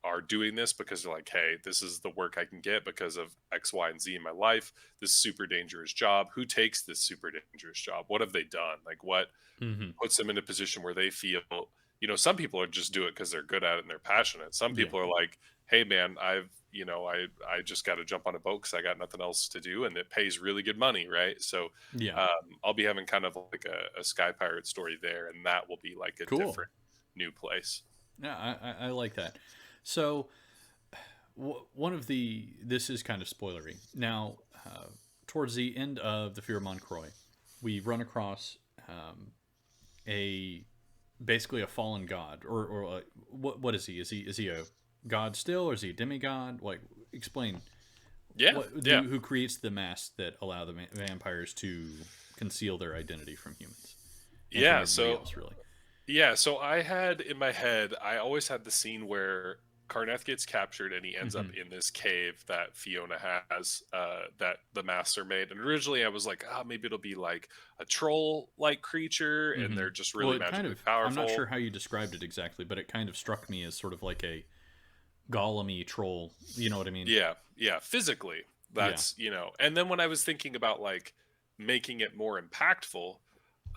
are doing this because they're like, hey, this is the work I can get because of X, Y, and Z in my life. This super dangerous job. Who takes this super dangerous job? What have they done? Like, what Hmm. puts them in a position where they feel, some people are just do it because they're good at it and they're passionate. Some Yeah. people are like, hey man, I just got to jump on a boat because I got nothing else to do and it pays really good money, right? So Yeah. I'll be having kind of like a sky pirate story there, and that will be like a Cool. different new place. Yeah, I like that. So one of this is kind of spoilery. Now, towards the end of the Fear of Moncroix, we run across a basically a fallen god, or what is he? Is he a god still, or is he a demigod? Like, explain Yeah, yeah. who creates the masks that allow the vampires to conceal their identity from humans and from Yeah, everybody so else, really. I had in my head, I always had the scene where Karneth gets captured and he ends up Hmm. in this cave that Fiona has, that the master made. And originally I was like, maybe it'll be like a troll like creature and Hmm. they're just Well, really it kind magically of, I'm not powerful. sure how you described it exactly, but it kind of struck me as sort of like a golem-y troll. You know what I mean? Yeah, yeah, physically. Yeah. And then when I was thinking about like making it more impactful,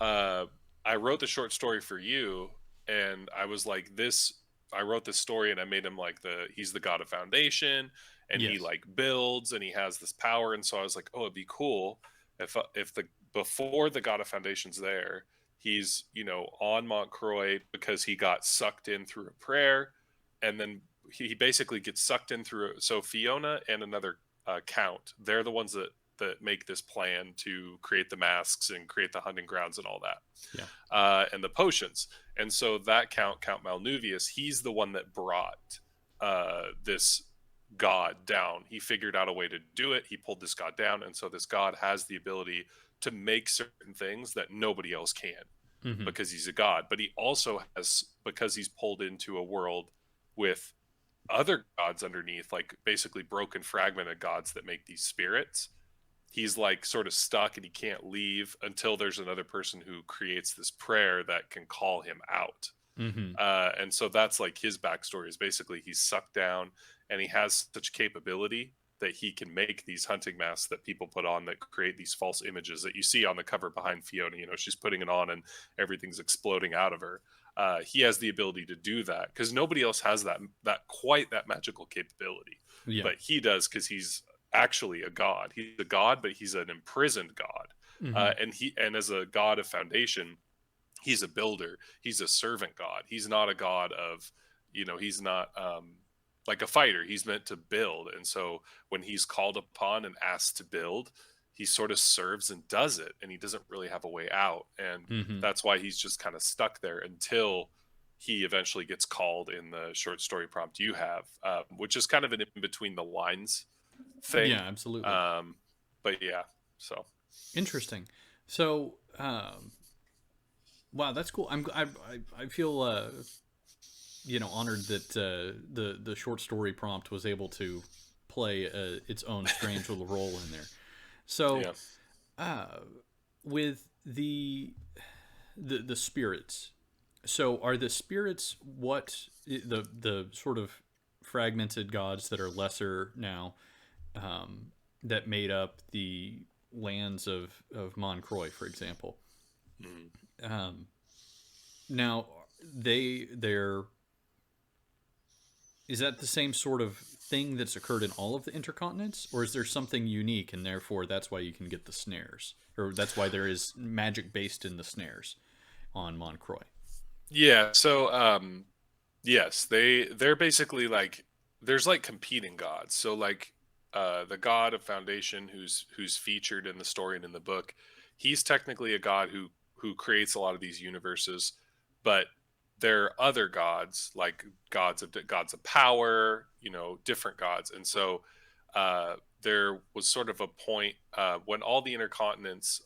uh, I wrote the short story for you, and I was like, this. I wrote this story, and I made him like he's the god of foundation, and he Yes. like builds, and he has this power, and so I was like, oh, it'd be cool if the before the god of foundation's there, he's on Montcroix because he got sucked in through a prayer, and then he basically gets sucked in through. So Fiona and another count, they're the ones that make this plan to create the masks and create the hunting grounds and all that, Yeah. and the potions. And so that Count Malnuvius, he's the one that brought this god down. He figured out a way to do it. He pulled this god down, and so this god has the ability to make certain things that nobody else can Hmm. because he's a god. But he also has, because he's pulled into a world with other gods underneath, like basically broken fragmented gods that make these spirits. He's like sort of stuck and he can't leave until there's another person who creates this prayer that can call him out. Hmm. And so that's like his backstory is basically he's sucked down and he has such capability that he can make these hunting masks that people put on that create these false images that you see on the cover behind Fiona. She's putting it on and everything's exploding out of her. He has the ability to do that because nobody else has that magical capability, Yeah. but he does because he's actually a god. He's a god, but he's an imprisoned god, Hmm. and as a god of foundation, he's a builder. He's a servant god. He's not a god of, he's not like a fighter. He's meant to build, and so when he's called upon and asked to build, he sort of serves and does it, and he doesn't really have a way out, and Hmm. that's why he's just kind of stuck there until he eventually gets called in the short story prompt you have, which is kind of an in between the lines Yeah, thing. absolutely. Um, but yeah, so Interesting. So, wow, that's cool. I feel honored that the short story prompt was able to play its own strange little role in there. So, yeah. uh, with the spirits. So, are the spirits what the sort of fragmented gods that are lesser now, that made up the lands of Moncroix, for example? Mhm. Um, Now, they're is that the same sort of thing that's occurred in all of the intercontinents, or is there something unique and therefore that's why you can get the snares, or that's why there is magic based in the snares on Moncroix? Yeah, so yes, they're basically like there's like competing gods. So like the god of foundation who's featured in the story and in the book, he's technically a god who creates a lot of these universes, but there are other gods like gods of power, different gods. And so there was sort of a point when all the intercontinents,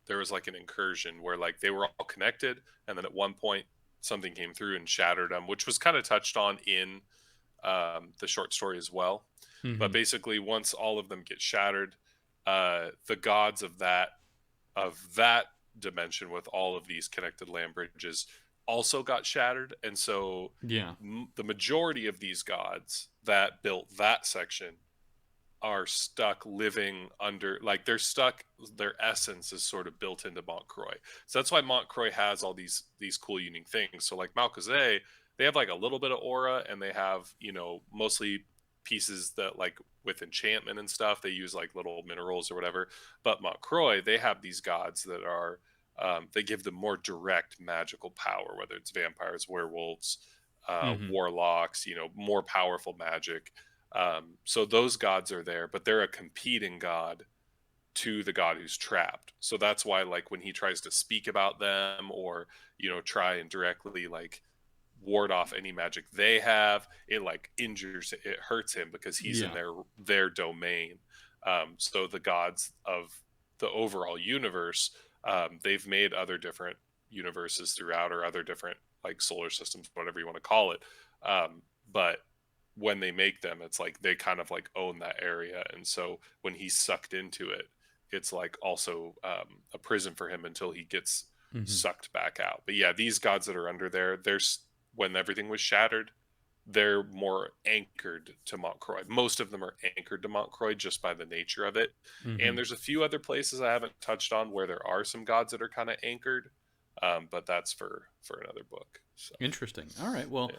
there was like an incursion where like they were all connected, and then at one point something came through and shattered them, which was kind of touched on in the short story as well. But Hmm. basically, once all of them get shattered, the gods of that dimension with all of these connected land bridges also got shattered, and so Yeah. the majority of these gods that built that section are stuck living under, like they're stuck, their essence is sort of built into Montcroix. So that's why Montcroix has all these cool unique things. So like Malcazet, they have like a little bit of aura, and they have, mostly pieces that, like, with enchantment and stuff, they use like little minerals or whatever. But Montcroix, they have these gods that are, they give them more direct magical power, whether it's vampires, werewolves, Hmm. warlocks, more powerful magic. So those gods are there, but they're a competing god to the god who's trapped. So that's why, like, when he tries to speak about them, or try and directly, like, ward off any magic they have, it like injures, it hurts him because he's in Yeah. their domain. So the gods of the overall universe, they've made other different universes throughout, or other different, like, solar systems, whatever you want to call it. But when they make them, it's like they kind of like own that area, and so when he's sucked into it, it's like also, a prison for him until he gets Hmm. sucked back out. But yeah, these gods that are under there, there's, when everything was shattered, they're more anchored to Montcroix. Most of them are anchored to Montcroix just by the nature of it. And Hmm. there's a few other places I haven't touched on where there are some gods that are kind of anchored, but that's for another book. So Interesting. All right. Well,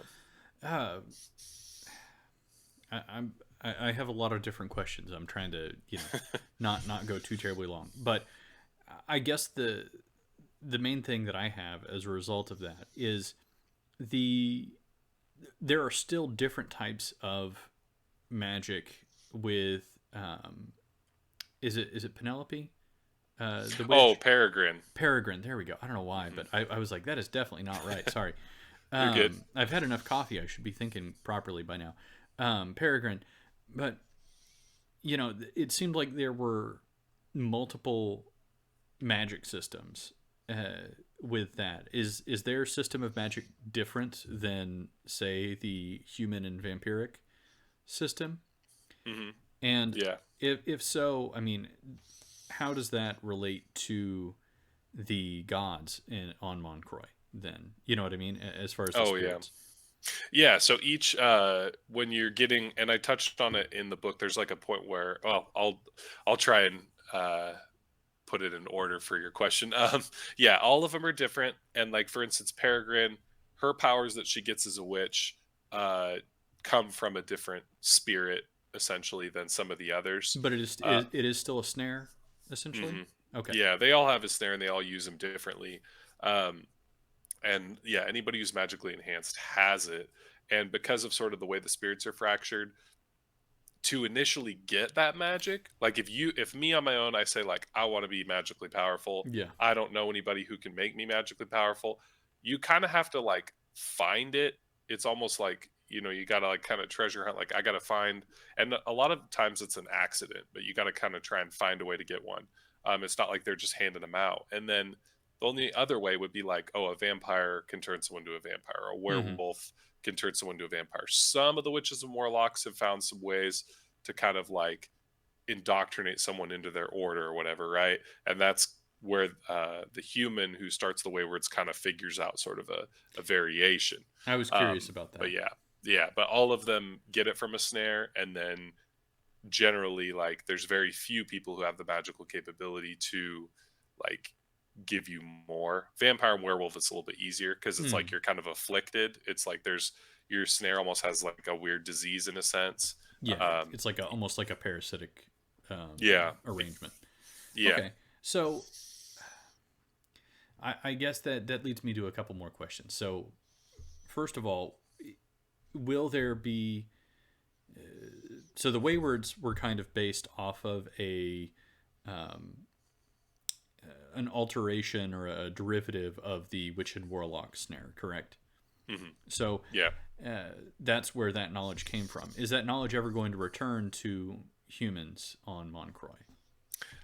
yeah. uh, I have a lot of different questions. I'm trying to not go too terribly long, but I guess the main thing that I have as a result of that is the there are still different types of magic with is it Penelope, the Oh, witch? Peregrine. Peregrine. There we go. I don't know why, Hmm. but I was like, that is definitely not right. Sorry. You're good. I've had enough coffee. I should be thinking properly by now. Peregrine, but it seemed like there were multiple magic systems with that. Is their system of magic different than, say, the human and vampiric system? Hmm. And Yeah. if so, I mean, how does that relate to the gods on Moncroix? Then you know what I mean, as far as the Oh yeah. spirits. Yeah, so each, when you're getting, and I touched on it in the book, there's like a point where, well, I'll try and put it in order for your question. Yeah, all of them are different, and like, for instance, Peregrine, her powers that she gets as a witch, uh, come from a different spirit essentially than some of the others. But it is Uh, it is still a snare, essentially. hmm. Okay. Yeah, they all have a snare and they all use them differently. Um, and yeah, anybody who's magically enhanced has it. And because of sort of the way the spirits are fractured, to initially get that magic, like, if me on my own, I say, like, I want to be magically powerful, Yeah. I don't know anybody who can make me magically powerful, you kind of have to, like, find it. It's almost like, you gotta, like, kind of treasure hunt, like, I gotta find, and a lot of times it's an accident, but you gotta kind of try and find a way to get one. It's not like they're just handing them out. And then the only other way would be like, oh, a vampire can turn someone to a vampire, a Hmm. werewolf can turn someone to a vampire. Some of the witches and warlocks have found some ways to kind of, like, indoctrinate someone into their order or whatever, right? And that's where, the human who starts the Waywards kind of figures out sort of a variation. I was curious about But that. yeah, yeah, but all of them get it from a snare, and then generally, like, there's very few people who have the magical capability to, like, give you more. Vampire and werewolf is a little bit easier because it's like Hmm. you're kind of afflicted. It's like there's, your snare almost has like a weird disease in a sense. Yeah, Um, it's like almost like a parasitic yeah, arrangement. yeah. Okay, so I guess that leads me to a couple more questions. So first of all, will there be so the Waywards were kind of based off of a um, an alteration or a derivative of the witch and warlock snare, correct? Hmm. So Yeah. that's where that knowledge came from. Is that knowledge ever going to return to humans on Moncroix?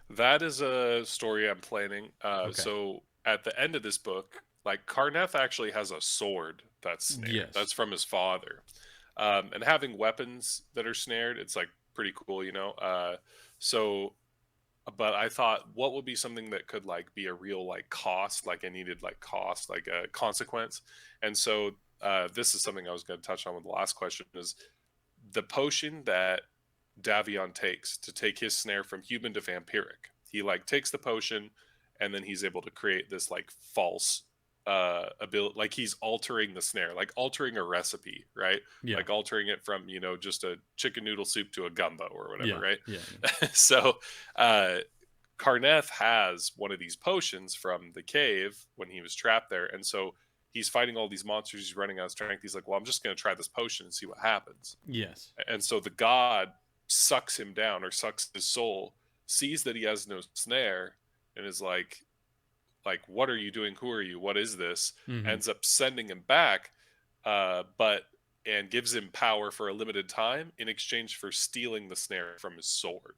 That is a story I'm planning. Okay. So at the end of this book, like, Carneth actually has a sword that's snared. Yes. That's from his father. And having weapons that are snared, it's like pretty cool, you know. So but I thought, what would be something that could like be a real like cost, like I needed like cost, like a consequence. And so this is something I was going to touch on with the last question is the potion that Davion takes to take his snare from human to vampiric. He like takes the potion and then he's able to create this like false ability, like he's altering the snare, like altering a recipe, right? Yeah. Like altering it from, you know, just a chicken noodle soup to a gumbo or whatever, Yeah. right? Yeah. So uh Karneth has one of these potions from the cave when he was trapped there. And so he's fighting all these monsters. He's running out of strength. He's like, well, I'm just going to try this potion and see what happens. Yes. And so the god sucks him down or sucks his soul, sees that he has no snare, and is like, what are you doing? Who are you? What is this? Hmm. Ends up sending him back, but and gives him power for a limited time in exchange for stealing the snare from his sword.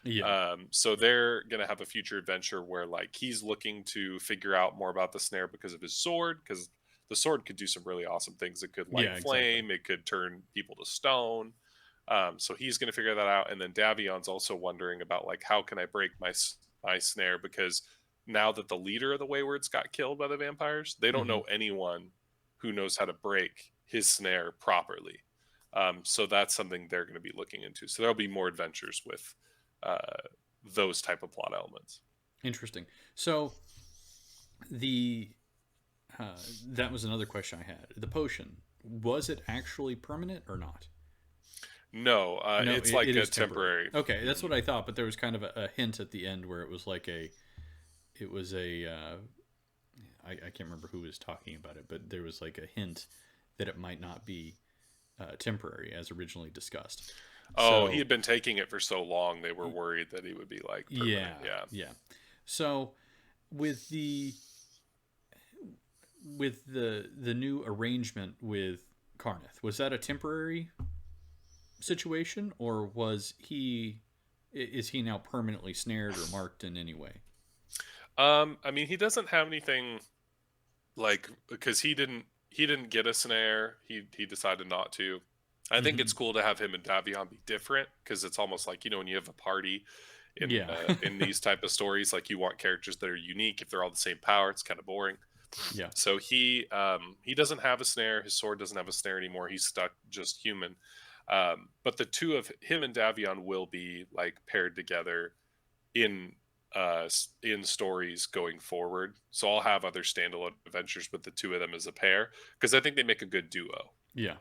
Yeah. So they're gonna have a future adventure where like he's looking to figure out more about the snare because of his sword, because the sword could do some really awesome things. It could Yeah. light Exactly. flame, it could turn people to stone. So he's gonna figure that out, and then Davion's also wondering about like how can I break my snare, because now that the leader of the Waywards got killed by the vampires, they don't Hmm. know anyone who knows how to break his snare properly. So that's something they're going to be looking into. So there'll be more adventures with uh, those type of plot elements. Interesting. So the that was another question I had. The potion, was it actually permanent or not? No, No, it's it like a is temporary. temporary. Okay, that's Mhm. what I thought, but there was kind of a hint at the end where it was like it was I can't remember who was talking about it, but there was like a hint that it might not be temporary as originally discussed. Oh, he So had been taking it for so long, they were worried that he would be like permanent. yeah, Yeah. yeah. So with the the new arrangement with Carneth, was that a temporary situation, or was he is he now permanently snared or marked in any way? I mean, he doesn't have anything like because he didn't get a snare. He decided not to. I think Hmm. it's cool to have him and Davion be different because it's almost like, you know, when you have a party Yeah. in these type of stories, like you want characters that are unique. If they're all the same power, it's kind of boring. Yeah. So he doesn't have a snare. His sword doesn't have a snare anymore. He's stuck just human. But the two of him and Davion will be like paired together in in stories going forward. So I'll have other standalone adventures with the two of them as a pair because I think they make a good duo. Yeah.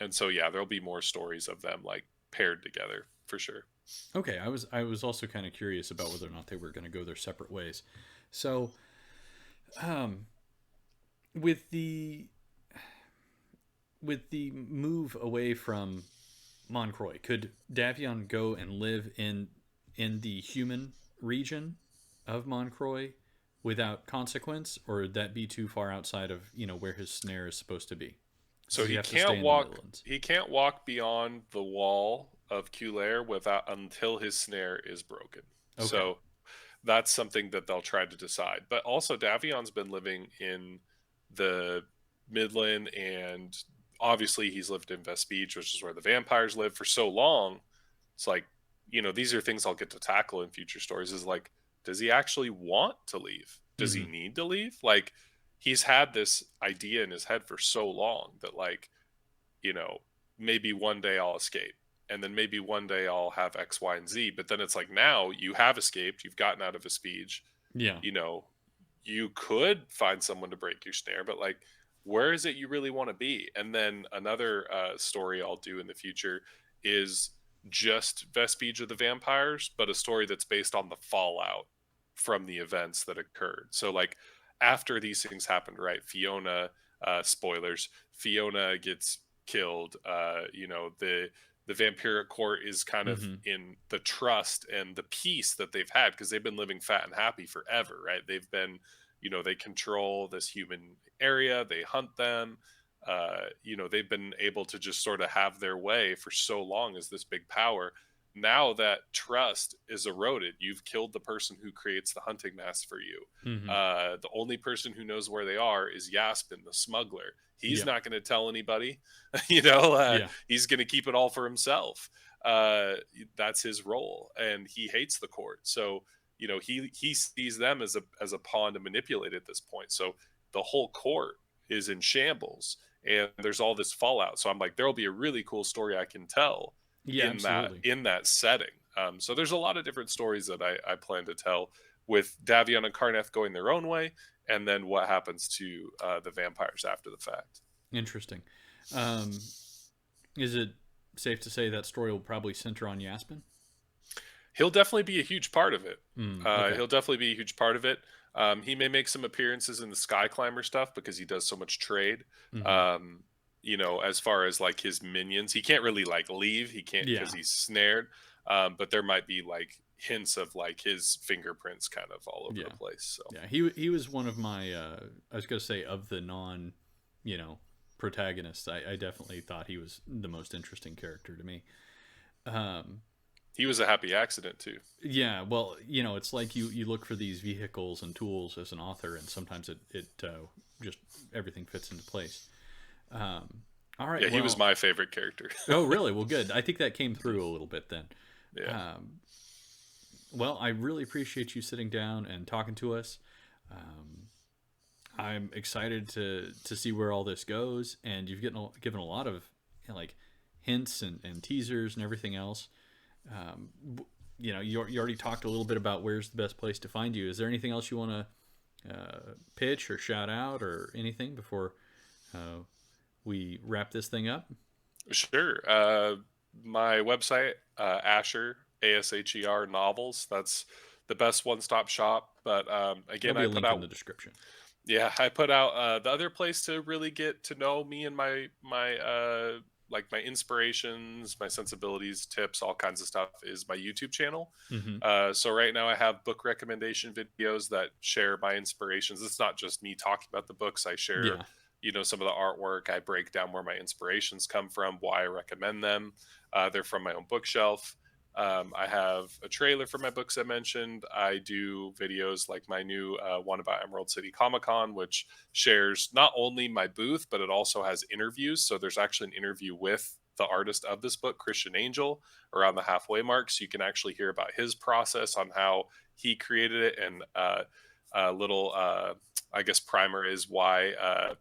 And so yeah, there'll be more stories of them like paired together for sure. Okay, I was also kind of curious about whether or not they were going to go their separate ways. So, um, with the move away from Moncroix, could Davion go and live in the human region of Moncroix without consequence, or would that be too far outside of where his snare is supposed to be? So Does he have to stay in the Midlands? he can't walk beyond the wall of Culair without until his snare is broken. Okay. So that's something that they'll try to decide. But also Davion's been living in the Midland, and obviously he's lived in Vestige, which is where the vampires live for so long. It's like, you know, these are things I'll get to tackle in future stories is like, does he actually want to leave? Does he Mm-hmm. need to leave? Like he's had this idea in his head for so long that like, you know, maybe one day I'll escape. And then maybe one day I'll have X, Y, and Z. But then it's like now you have escaped, you've gotten out of a speech, Yeah. you know, you could find someone to break your snare, but like, where is it you really want to be? And then another story I'll do in the future is just Vestige of the Vampires, but a story that's based on the fallout from the events that occurred. So, like, after these things happened, right? Fiona, spoilers, Fiona gets killed. You know, the vampiric court is kind of Mm-hmm. in the trust and the peace that they've had because they've been living fat and happy forever, right? They've been, you know, they control this human area, they hunt them. You know, they've been able to just sort of have their way for so long as this big power. now that trust is eroded. You've killed the person who creates the hunting mask for you. Mm-hmm. The only person who knows where they are is Yaspin, the smuggler. He's Yeah. not going to tell anybody. Yeah. He's going to keep it all for himself. Uh, that's his role, and he hates the court. So he sees them as a pawn to manipulate at this point. So the whole court is in shambles, and there's all this fallout. So I'm like, there'll be a really cool story I can tell Yeah, absolutely. in that setting. So there's a lot of different stories that I plan to tell with Davion and Karneth going their own way, and then what happens to the vampires after the fact. Interesting. Um, is it safe to say that story will probably center on Yaspin? He'll definitely be a huge part of it. Okay. He'll definitely be a huge part of it. He may make some appearances in the Sky Climber stuff because he does so much trade. Mm-hmm. Um, as far as like his minions, he can't really like leave. He can't Yeah. because he's snared. But there might be like hints of like his fingerprints kind of all over Yeah. the place. So Yeah. He was one of my. I was gonna say of the non, you know, protagonists. I definitely thought he was the most interesting character to me. Um, he was a happy accident too. yeah. Well, it's like you look for these vehicles and tools as an author, and sometimes it just everything fits into place. Um, all right. Yeah, he was Well. my favorite character. Oh, really? Well, good. I think that came through a little bit then. Yeah. Well, I really appreciate you sitting down and talking to us. Um, I'm excited to see where all this goes, and you've given a lot of like hints and teasers and everything else. Um, you already talked a little bit about where's the best place to find you. Is there anything else you want to pitch or shout out or anything before we wrap this thing up? Sure. My website, Asher, ASHER novels. That's the best one-stop shop. But again, There'll be I a put link in out the description. yeah, I put out the other place to really get to know me and my like my inspirations, my sensibilities, tips, all kinds of stuff is my YouTube channel. Mm-hmm. So right now I have book recommendation videos that share my inspirations. It's not just me talking about the books. I share, Yeah. some of the artwork. I break down where my inspirations come from, why I recommend them. They're from my own bookshelf. I have a trailer for my books I mentioned. I do videos like my new one about Emerald City Comic Con, which shares not only my booth, but it also has interviews. So there's actually an interview with the artist of this book, Christian Angel, around the halfway mark. So you can actually hear about his process on how he created it. And a little, I guess, primer is why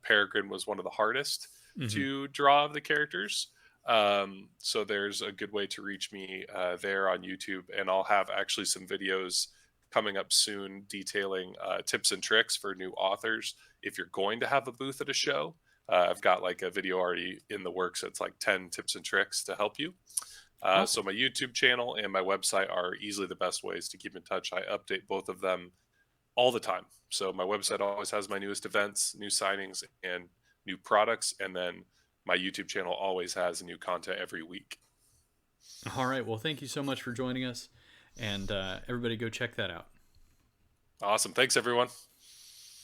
Peregrine was one of the hardest Mm-hmm. to draw of the characters. So there's a good way to reach me there on YouTube, and I'll have actually some videos coming up soon detailing tips and tricks for new authors. If you're going to have a booth at a show, I've got like a video already in the works. It's like 10 tips and tricks to help you. So Awesome. my YouTube channel and my website are easily the best ways to keep in touch. I update both of them all the time. So my website always has my newest events, new signings, and new products, and then my YouTube channel always has new content every week. All right. Well, thank you so much for joining us, and everybody go check that out. Awesome. Thanks, everyone.